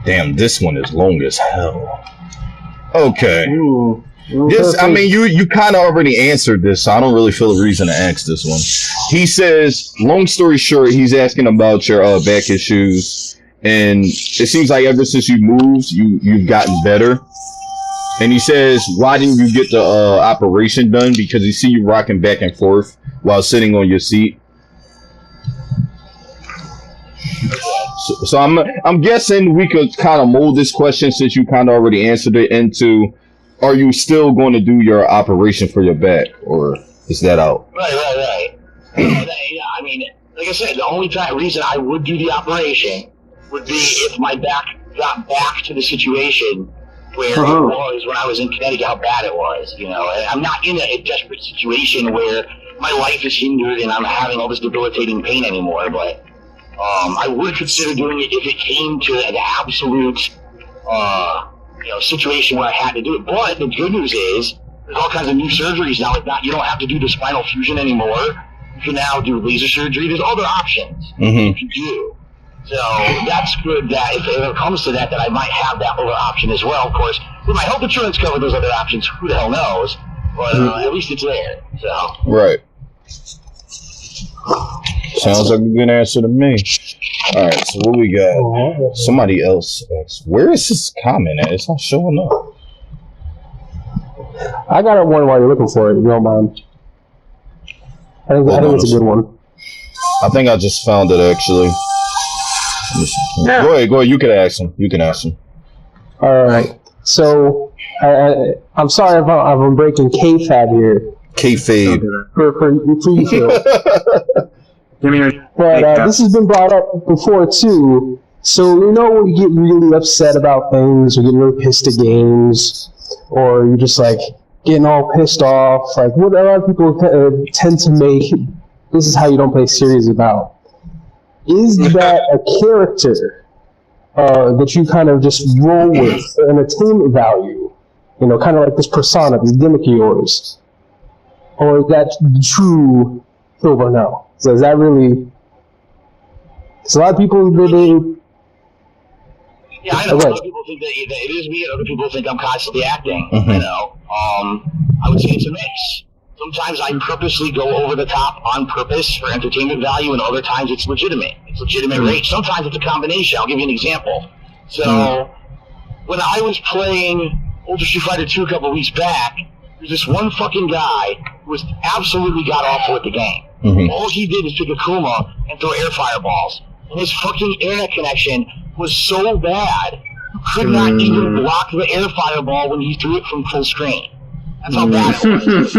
S1: Damn, this one is long as hell. Okay. This, I mean, you kind of already answered this, so I don't really feel a reason to ask this one. He says, long story short, he's asking about your back issues, and it seems like ever since you moved, you've gotten better. And he says, why didn't you get the operation done? Because he see you rocking back and forth while sitting on your seat. So I'm guessing we could kind of mold this question, since you kind of already answered it, into, are you still going to do your operation for your back, or is that out?
S2: Right. I mean, like I said, the only reason I would do the operation would be if my back got back to the situation where it was when I was in Connecticut, how bad it was, you know. And I'm not in a desperate situation where my life is hindered and I'm having all this debilitating pain anymore, but I would consider doing it if it came to an absolute, situation where I had to do it. But the good news is, there's all kinds of new surgeries now. Like that, you don't have to do the spinal fusion anymore. You can now do laser surgery. There's other options you can do. So that's good that if it comes to that I might have that other option as well. Of course, with my health insurance cover those other options, who the hell knows? But at least it's there. So
S1: right. Sounds like a good answer to me. All right, so what we got? Somebody else asked, where is this comment at? It's not showing up.
S3: I got one while you're looking for it, if you don't mind. I think it's a good one.
S1: I think I just found it, actually. Go ahead. You can ask him.
S3: All right. So, I'm sorry if I'm breaking kayfabe here.
S1: Kayfabe.
S3: For you, Phil. But this has been brought up before, too. So, when you get really upset about things, or get really pissed at games, or you're just, like, getting all pissed off, like, what a lot of people tend to make, this is how you don't play series about. Is that a character that you kind of just roll with for entertainment value? Kind of like this persona, this gimmick of yours. Or is that true Phil Burnell? So is that really... Because a lot of people,
S2: Yeah, I know. A lot of people think that it is me, and other people think I'm constantly acting, I would say it's a mix. Sometimes I purposely go over the top on purpose for entertainment value, and other times it's legitimate. It's legitimate rage. Sometimes it's a combination. I'll give you an example. So, when I was playing Ultra Street Fighter 2 a couple of weeks back, there's this one fucking guy who was absolutely god-awful at the game. All he did was pick a Kuma and throw air fireballs. And his fucking internet connection was so bad, you could not even block the air fireball when he threw it from full screen. That's how bad it was.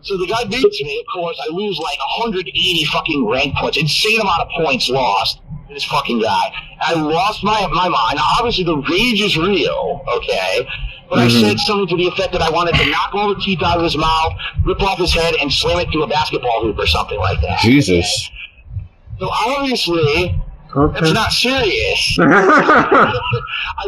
S2: So the guy beats me, of course. I lose like 180 fucking rank points. Insane amount of points lost to this fucking guy. I lost my mind. Now, obviously, the rage is real, okay? But I said something to the effect that I wanted to knock all the teeth out of his mouth, rip off his head, and slam it through a basketball hoop or something like that.
S1: Jesus.
S2: Okay? So obviously... That's not serious. I'm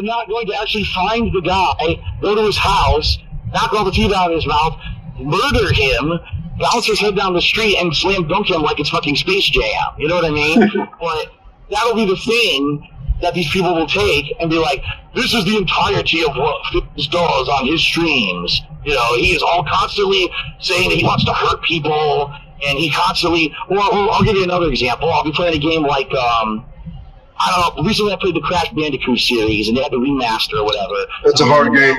S2: not going to actually find the guy, go to his house, knock all the teeth out of his mouth, murder him, bounce his head down the street, and slam dunk him like it's fucking Space Jam. You know what I mean? But that'll be the thing that these people will take and be like, this is the entirety of what Fitz does on his streams. He is all constantly saying that he wants to hurt people, and he constantly, or I'll give you another example. I'll be playing a game like, I don't know, recently I played the Crash Bandicoot series, and they had the remaster or whatever.
S5: It's a hard game.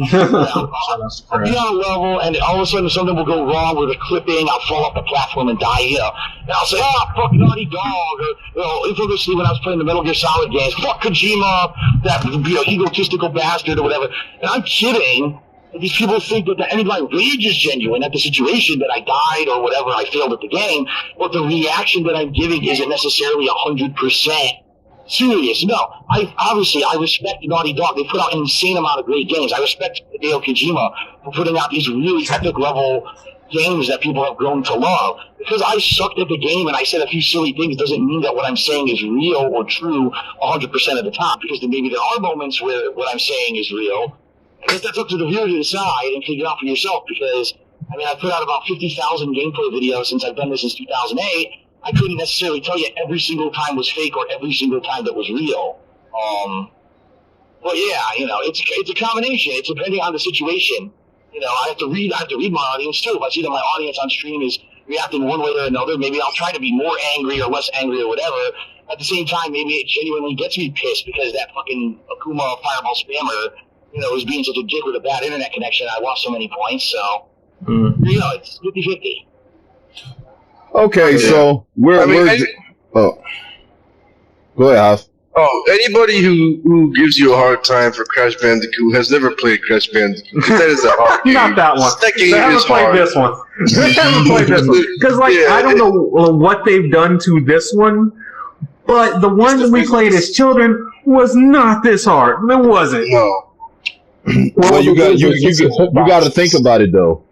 S2: I'll be on a level, and all of a sudden something will go wrong with a clipping. I'll fall off the platform and die, and I'll say, fuck Naughty Dog, or, infamously when I was playing the Metal Gear Solid games, fuck Kojima, that egotistical bastard or whatever. And I'm kidding. These people think that any of my rage is genuine at the situation that I died or whatever, I failed at the game, but the reaction that I'm giving isn't necessarily 100% serious. No, I respect Naughty Dog. They put out an insane amount of great games. I respect Hideo Kojima for putting out these really epic level games that people have grown to love. Because I sucked at the game and I said a few silly things doesn't mean that what I'm saying is real or true 100% of the time. Because maybe there are moments where what I'm saying is real. I guess that's up to the viewer to decide and figure out for yourself. Because I put out about 50,000 gameplay videos since I've done this since 2008. I couldn't necessarily tell you every single time was fake or every single time that was real. But yeah, it's a combination. It's depending on the situation. I have to read my audience too. If I see that my audience on stream is reacting one way or another, maybe I'll try to be more angry or less angry or whatever. At the same time, maybe it genuinely gets me pissed because that fucking Akuma Fireball spammer, is being such a dick with a bad internet connection. I lost so many points, so it's 50-50.
S1: Okay, so we're go ahead, Hoff.
S5: Oh, anybody who gives you a hard time for Crash Bandicoot has never played Crash Bandicoot. That is a hard game.
S4: Not that one.
S5: That game
S4: they haven't
S5: is
S4: played
S5: hard.
S4: this one. They haven't played this one. Because, I don't know what they've done to this one, but the one that we played as children was not this hard. It wasn't.
S5: No.
S1: Well, you got to think about it though.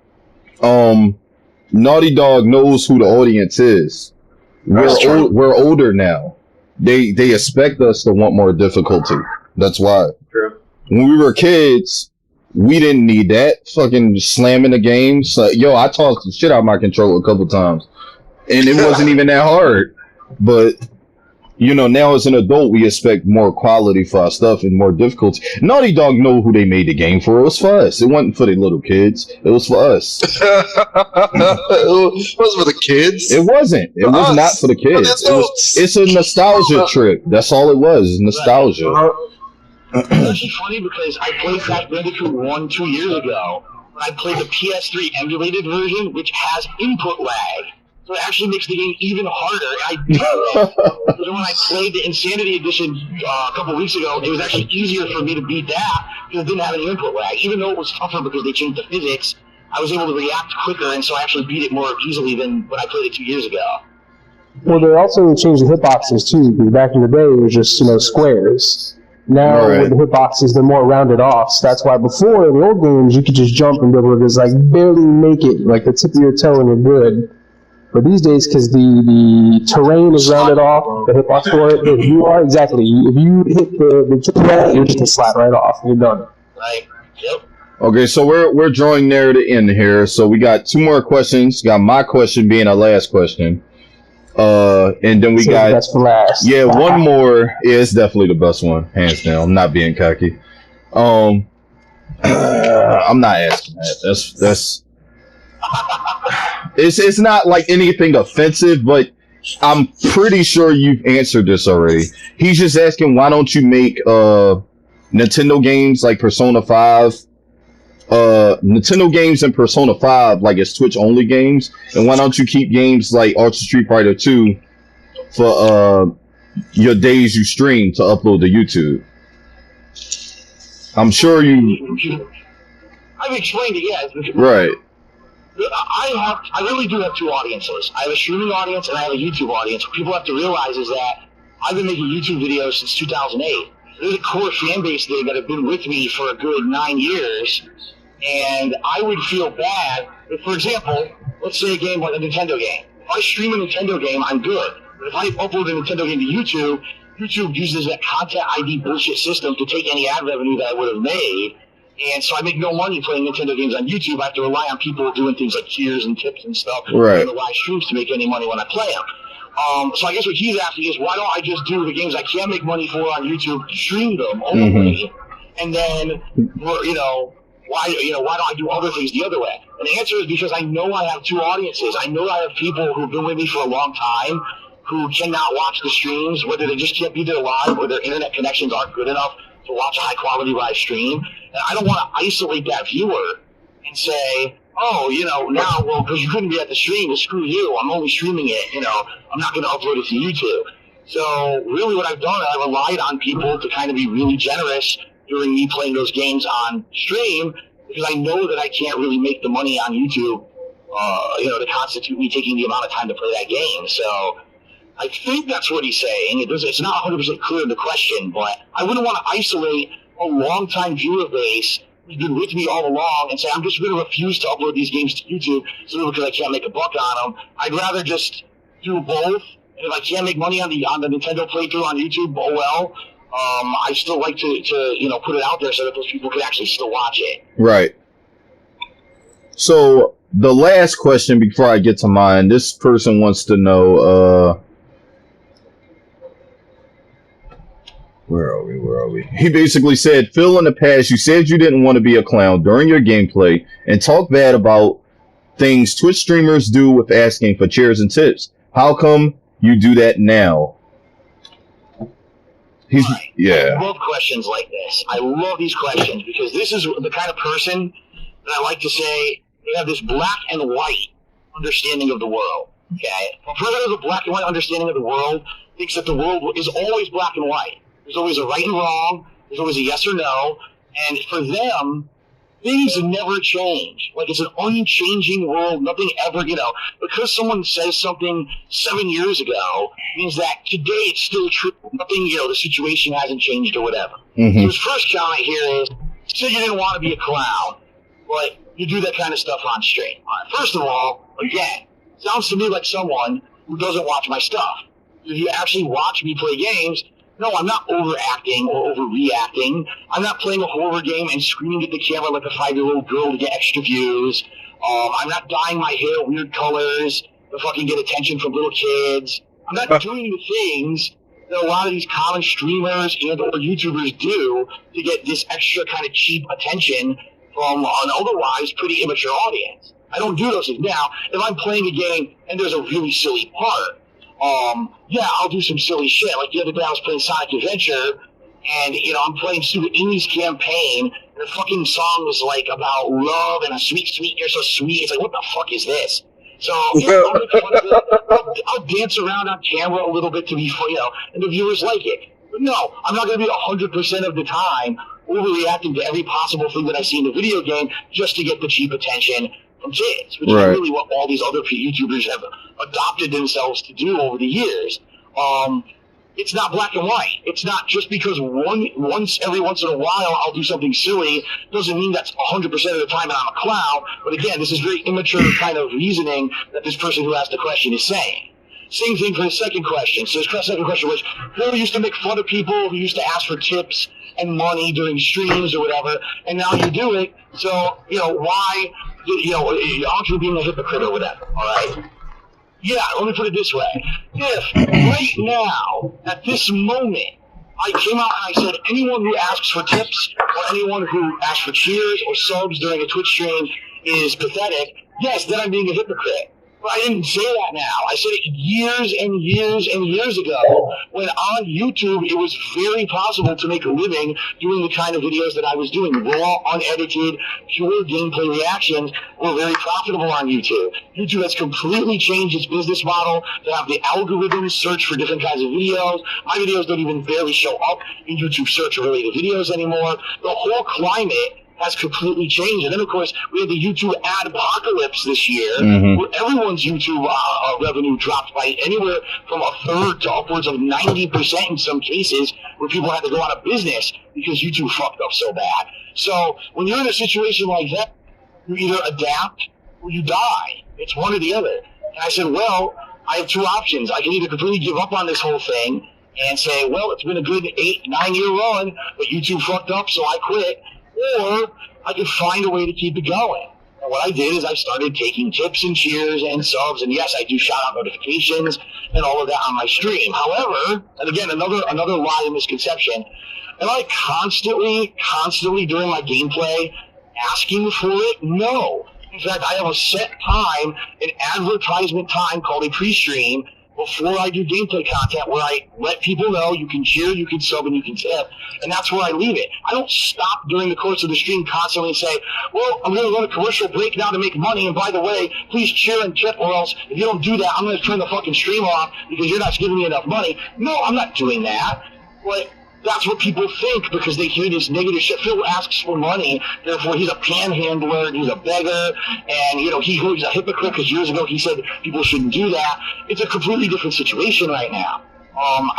S1: Naughty Dog knows who the audience is. We're older now. They expect us to want more difficulty. That's why.
S4: True.
S1: When we were kids, we didn't need that fucking slamming the games. I tossed the shit out of my controller a couple times, and it wasn't even that hard. But now as an adult, we expect more quality for our stuff and more difficulty. Naughty Dog know who they made the game for. It was for us. It wasn't for the little kids. It was for us.
S5: It was for the kids.
S1: It wasn't. It was not for the kids. It's a nostalgia trip. That's all it was. It's nostalgia.
S2: It's actually funny because I played Crash Bandicoot 1 2 years ago. I played the PS3 emulated version, which has input lag. So it actually makes the game even harder. Because when I played the Insanity Edition a couple weeks ago, it was actually easier for me to beat that because it didn't have any input lag. Even though it was tougher because they changed the physics, I was able to react quicker, and so I actually beat it more easily than when I played it 2 years ago.
S3: Well, they also changed the hitboxes too. Because back in the day, it was just squares. Now with the hitboxes, they're more rounded off. So that's why before in the old games, you could just jump and be able to just barely make it, like the tip of your toe, and you're good. But these days, because the terrain is rounded off, the hitbox for it, if you hit the tip of that, you're just going to slap right off. You're done.
S2: Right. Yep.
S1: Okay, so we're drawing near the end here. So we got 2 more questions. Got my question being our last question. And then we got
S3: that's for last.
S1: Yeah, one more. Yeah, it's definitely the best one, hands down. I'm not being cocky. I'm not asking that. That's it's not like anything offensive, but I'm pretty sure you've answered this already. He's just asking, why don't you make Nintendo games like Persona 5? Nintendo games and Persona 5 like it's Twitch only games, and why don't you keep games like Ultra Street Fighter 2 for your days you stream to upload to YouTube? I'm sure you.
S2: I've explained it, yeah.
S1: Right.
S2: I really do have 2 audiences. I have a streaming audience and I have a YouTube audience. What people have to realize is that I've been making YouTube videos since 2008. There's a core fan base there that have been with me for a good 9 years, and I would feel bad if, for example, let's say a game like a Nintendo game. If I stream a Nintendo game, I'm good. But if I upload a Nintendo game to YouTube, YouTube uses that content ID bullshit system to take any ad revenue that I would have made. And so I make no money playing Nintendo games on YouTube. I have to rely on people doing things like cheers and tips and stuff on the live streams to make any money when I play them. So I guess what he's asking is, why don't I just do the games I can make money for on YouTube, stream them only, and then, why don't I do other things the other way? And the answer is because I know I have 2 audiences. I know I have people who've been with me for a long time who cannot watch the streams, whether they just can't be there live or their internet connections aren't good enough to watch a high-quality live stream, and I don't want to isolate that viewer and say, oh, now, well, because you couldn't be at the stream, well, screw you, I'm only streaming it, I'm not going to upload it to YouTube. So really what I've done, I relied on people to kind of be really generous during me playing those games on stream, because I know that I can't really make the money on YouTube, to constitute me taking the amount of time to play that game. So I think that's what he's saying. It's not 100% clear in the question, but I wouldn't want to isolate a long-time viewer base who's been with me all along and say, I'm just going to refuse to upload these games to YouTube simply because I can't make a buck on them. I'd rather just do both. And if I can't make money on the Nintendo playthrough on YouTube, oh well. I still like to put it out there so that those people can actually still watch it.
S1: Right. So the last question before I get to mine, this person wants to know, where are we? He basically said, Phil, in the past, you said you didn't want to be a clown during your gameplay and talk bad about things Twitch streamers do with asking for cheers and tips. How come you do that now? Yeah.
S2: I love questions like this. I love these questions because this is the kind of person that I like to say they have this black and white understanding of the world. Okay? A person who has a black and white understanding of the world thinks that the world is always black and white. There's always a right and wrong. There's always a yes or no. And for them, things never change. Like, it's an unchanging world. Nothing ever, because someone says something 7 years ago means that today it's still true. Nothing, the situation hasn't changed or whatever.
S1: Mm-hmm.
S2: So his first comment here is, say you didn't want to be a clown, but you do that kind of stuff on stream. All right, first of all, again, sounds to me like someone who doesn't watch my stuff. If you actually watch me play games, no, I'm not overacting or overreacting. I'm not playing a horror game and screaming at the camera like a 5-year-old girl to get extra views. I'm not dyeing my hair weird colors to fucking get attention from little kids. I'm not doing the things that a lot of these common streamers and or YouTubers do to get this extra kind of cheap attention from an otherwise pretty immature audience. I don't do those things. Now, if I'm playing a game and there's a really silly part, I'll do some silly shit. Like the other day I was playing Sonic Adventure, and, I'm playing stupid Amy's Campaign, and the fucking song was, like, about love and a sweet, you're so sweet. It's like, what the fuck is this? So, I'll make fun of it. I'll dance around on camera a little bit to be fun, and the viewers like it. But no, I'm not going to be 100% of the time overreacting to every possible thing that I see in the video game just to get the cheap attention from kids, which is really what all these other YouTubers have adopted themselves to do over the years. It's not black and white. It's not just because every once in a while I'll do something silly doesn't mean that's 100% of the time that I'm a clown. But again, this is very immature kind of reasoning that this person who asked the question is saying. Same thing for the second question. So his second question was, Bill used to make fun of people who used to ask for tips and money during streams or whatever, and now you do it. So, why, aren't you being a hypocrite or whatever, all right? Yeah, let me put it this way. If right now, at this moment, I came out and I said anyone who asks for tips or anyone who asks for cheers or subs during a Twitch stream is pathetic, yes, then I'm being a hypocrite. But I didn't say that now. I said it years and years and years ago when on YouTube it was very possible to make a living doing the kind of videos that I was doing. Raw, unedited, pure gameplay reactions were very profitable on YouTube. YouTube has completely changed its business model to have the algorithms search for different kinds of videos. My videos don't even barely show up in YouTube search-related videos anymore. The whole climate has completely changed. And then, of course, we had the YouTube ad apocalypse this year, where everyone's YouTube revenue dropped by anywhere from a third to upwards of 90% in some cases, where people had to go out of business because YouTube fucked up so bad. So when you're in a situation like that, you either adapt or you die. It's one or the other. And I said, well, I have two options. I can either completely give up on this whole thing and say, well, it's been a good 8-9 year run, but YouTube fucked up, so I quit. Or I could find a way to keep it going. And what I did is I started taking tips and cheers and subs, and yes, I do shout-out notifications and all of that on my stream. However, and again, another lie and misconception, am I constantly during my gameplay asking for it? No. In fact, I have a set time, an advertisement time called a pre-stream, before I do gameplay content where I let people know you can cheer, you can sub, and you can tip, and that's where I leave it. I don't stop during the course of the stream constantly and say, well, I'm going to run a commercial break now to make money, and by the way, please cheer and tip, or else if you don't do that, I'm going to turn the fucking stream off because you're not giving me enough money. No, I'm not doing that. But that's what people think because they hear this negative shit. Phil asks for money, therefore he's a panhandler and he's a beggar, and he's a hypocrite because years ago he said people shouldn't do that. It's a completely different situation right now.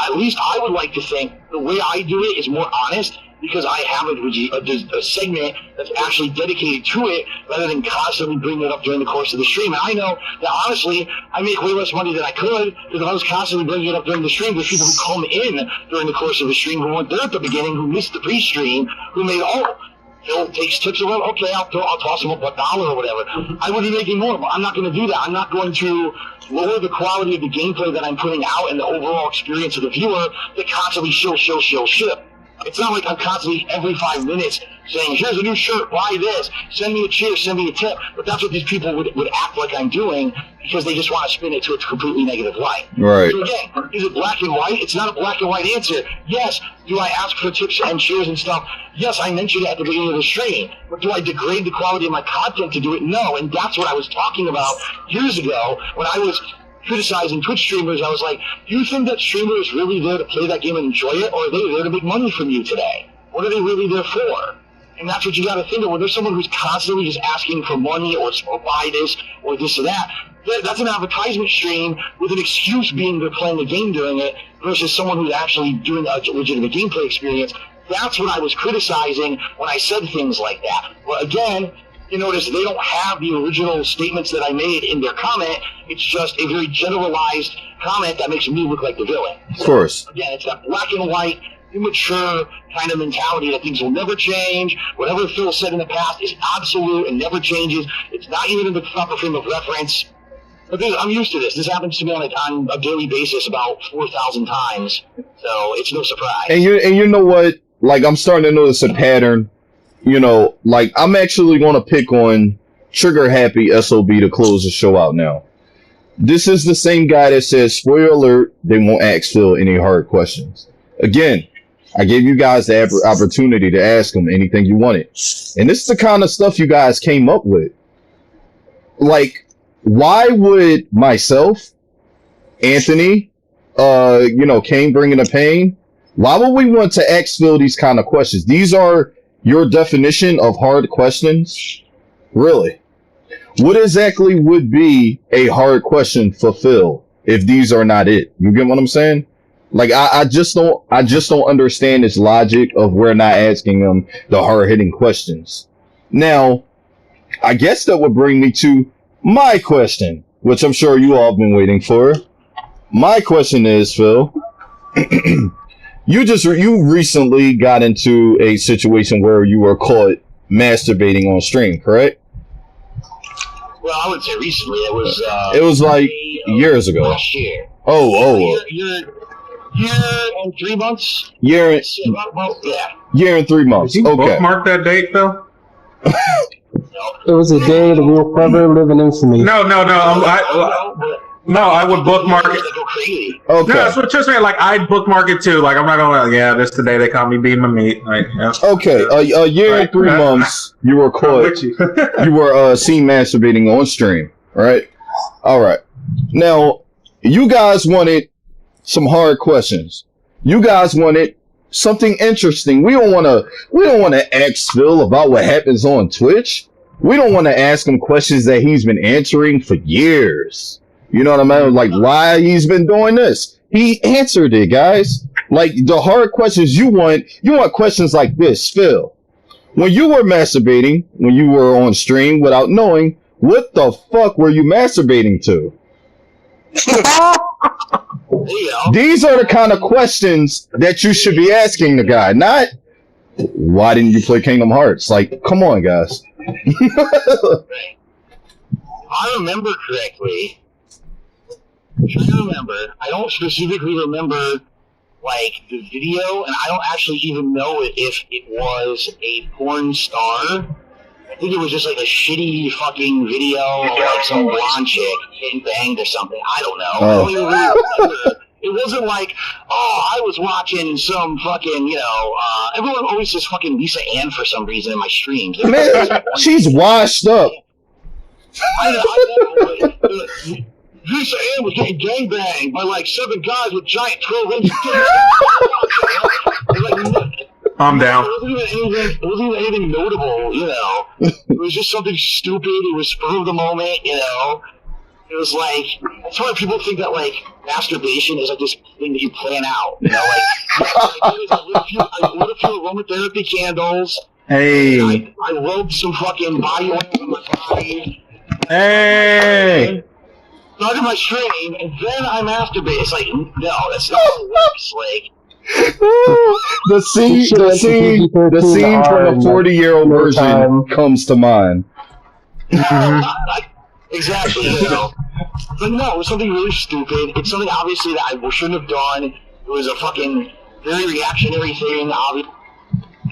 S2: At least I would like to think the way I do it is more honest because I have a segment that's actually dedicated to it rather than constantly bringing it up during the course of the stream. And I know that honestly, I make way less money than I could because I was constantly bringing it up during the stream. There's people who come in during the course of the stream who weren't there at the beginning, who missed the pre-stream, who made, Phil takes tips or whatever. Okay, I'll toss him up $1 or whatever. I would be making more, but I'm not going to do that. I'm not going to lower the quality of the gameplay that I'm putting out and the overall experience of the viewer to constantly ship. It's not like I'm constantly every 5 minutes saying, here's a new shirt, buy this, send me a cheer, send me a tip. But that's what these people would act like I'm doing because they just want to spin it to a completely negative light.
S1: Right.
S2: So again, is it black and white? It's not a black and white answer. Yes, do I ask for tips and cheers and stuff? Yes, I mentioned it at the beginning of the stream. But do I degrade the quality of my content to do it? No. And that's what I was talking about years ago when I was criticizing Twitch streamers. I was like, do you think that streamer is really there to play that game and enjoy it, or are they there to make money from you today? What are they really there for? And that's what you got to think of. When there's someone who's constantly just asking for money or buy this or this or that, that's an advertisement stream with an excuse being they're playing the game during it versus someone who's actually doing a legitimate gameplay experience. That's what I was criticizing when I said things like that. Well, again, you notice they don't have the original statements that I made in their comment. It's just a very generalized comment that makes me look like the villain.
S1: Of course.
S2: Again, it's that black and white, immature kind of mentality that things will never change. Whatever Phil said in the past is absolute and never changes. It's not even in the proper frame of reference. But I'm used to this. This happens to me on a daily basis about 4,000 times. So it's no surprise.
S1: And you know what? Like, I'm starting to notice a pattern. Like, I'm actually going to pick on Trigger Happy SOB to close the show out now. This is the same guy that says, spoiler alert, they won't ask Phil any hard questions. Again, I gave you guys the opportunity to ask him anything you wanted. And this is the kind of stuff you guys came up with. Like, why would myself, Anthony, Kain bringing the pain, why would we want to ask Phil these kind of questions? These are your definition of hard questions? Really? What exactly would be a hard question for Phil if these are not it? You get what I'm saying? Like, I just don't understand this logic of we're not asking him the hard-hitting questions. Now, I guess that would bring me to my question, which I'm sure you all have been waiting for. My question is, Phil, you recently got into a situation where you were caught masturbating on stream, correct?
S2: Well, I would say recently.
S1: It was like years ago.
S2: Last year. Year and 3 months?
S1: Year and 3 months.
S4: Did you
S1: Okay.
S4: bookmark that date, Phil?
S3: It was a day that we will forever live in infamy.
S4: No. I would bookmark it.
S1: Okay.
S4: No, that's what just meant. Like, I'd bookmark it too. Like, I'm not gonna. Yeah, this is the day they caught me beating my meat. Like, yeah.
S1: Okay. A year and 3 months. You were caught.
S4: You.
S1: You were seen masturbating on stream, right? All right. Now, you guys wanted some hard questions. You guys wanted something interesting. We don't want to ask Phil about what happens on Twitch. We don't want to ask him questions that he's been answering for years. You know what I mean? Like, why he's been doing this. He answered it, guys. Like, the hard questions you want questions like this. Phil, when you were masturbating, when you were on stream without knowing, what the fuck were you masturbating to? These are the kind of questions that you should be asking the guy, not why didn't you play Kingdom Hearts? Like, come on, guys.
S2: If I remember correctly, I don't specifically remember, like, the video, and I don't actually even know if it was a porn star. I think it was just like a shitty fucking video of like some blonde chick getting banged or something. I don't know. I don't even really It wasn't like, oh, I was watching some fucking, everyone always says fucking Lisa Ann for some reason in my streams.
S1: Man, she's washed up.
S2: I know. Lisa Ann was getting gangbanged by like 7 guys with giant 12-inch dicks.
S4: I'm down.
S2: It wasn't even anything notable, It was just something stupid. It was spur of the moment, It was like, that's why people think that, like, masturbation is, like, this thing that you plan out. I lit a few aromatherapy candles.
S4: Hey.
S2: I rubbed some fucking body oil on my body.
S4: Hey.
S2: Started my stream, and then I masturbate. It's like, no, that's not how it works. Like,
S1: the scene from the 40-year-old version comes to mind.
S2: Exactly, But no, it was something really stupid. It's something obviously that I shouldn't have done. It was a fucking very reactionary thing. Obviously,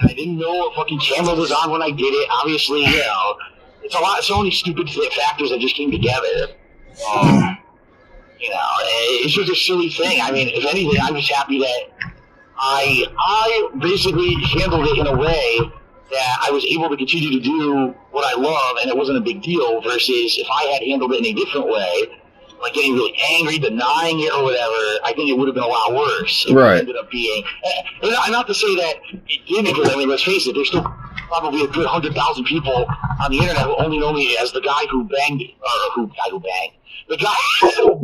S2: I didn't know what fucking camera was on when I did it. Obviously, it's a lot. So many stupid factors that just came together. It's just a silly thing. I mean, if anything, I'm just happy that I basically handled it in a way that I was able to continue to do what I love, and it wasn't a big deal, versus if I had handled it in a different way, like getting really angry, denying it or whatever, I think it would have been a lot worse. It ended up being, and not to say that it didn't, because I mean, let's face it, there's still probably a good 100,000 people on the internet who only know me as the guy who banged, the guy who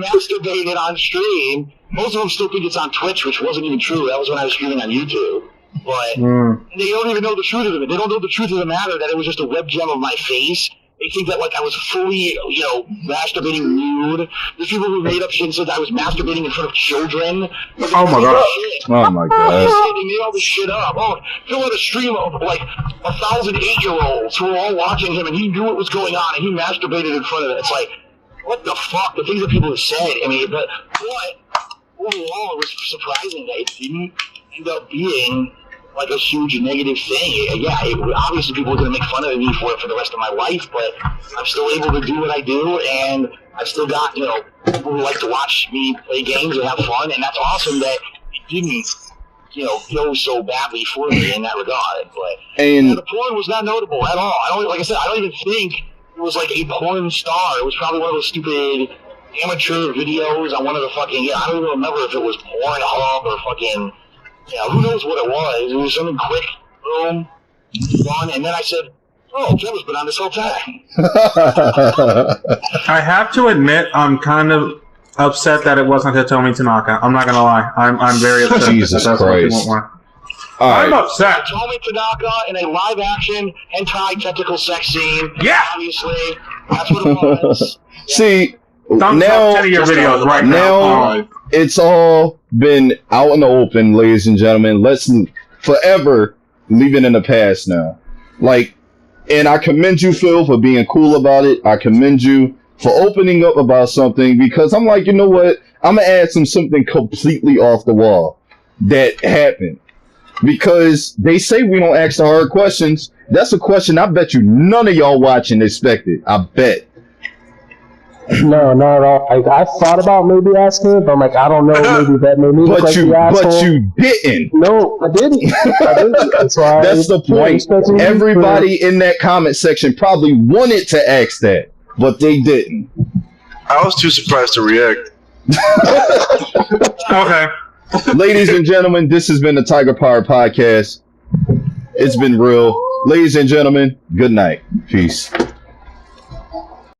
S2: masturbated on stream. Most of them still think it's on Twitch, which wasn't even true. That was when I was streaming on YouTube. But they don't even know the truth of it. They don't know the truth of the matter, that it was just a webcam of my face. They think that, like, I was fully, masturbating nude. There's people who made up shit and said that I was masturbating in front of children. Like,
S4: oh my god.
S1: Oh my god.
S2: They made all this shit up. Oh, Phil had a stream of, like, 1,000 8-year-olds who were all watching him, and he knew what was going on, and he masturbated in front of it. It's like, what the fuck? The things that people have said. I mean, but overall, it was surprising that it didn't end up being like a huge negative thing. Obviously people are going to make fun of me for it for the rest of my life, but I'm still able to do what I do, and I've still got, people who like to watch me play games and have fun, and that's awesome that it didn't, go so badly for me in that regard. But the porn was not notable at all. I don't even think it was like a porn star. It was probably one of those stupid amateur videos on one of the fucking, I don't even remember if it was Pornhub or fucking, who knows what it was. It was something quick, boom, done, and then I said, oh, Kevin's been on this whole time.
S4: I have to admit, I'm kind of upset that it wasn't Hitomi Tanaka. I'm not gonna lie. I'm very upset.
S1: Jesus Christ.
S4: I'm upset.
S2: Hitomi Tanaka in a live action hentai tentacle sex scene.
S4: Yeah!
S2: Obviously. That's what it was.
S1: See,
S4: Thumbs
S1: now,
S4: up 10 of your videos right now.
S1: It's all been out in the open, ladies and gentlemen. Let's forever leave it in the past now. And I commend you, Phil, for being cool about it. I commend you for opening up about something, because I'm like, you know what? I'm going to add something completely off the wall that happened. Because they say we don't ask the hard questions. That's a question I bet you none of y'all watching expected. I bet.
S3: No, not at all. I thought about maybe asking it, but I'm like, I don't know. Maybe that made me look like the asshole.
S1: But you didn't.
S3: No, I didn't. That's why.
S1: That's the point. Everybody in that comment section probably wanted to ask that, but they didn't.
S5: I was too surprised to react.
S4: Okay.
S1: Ladies and gentlemen, this has been the TigerPowered Podcast. It's been real. Ladies and gentlemen, good night. Peace.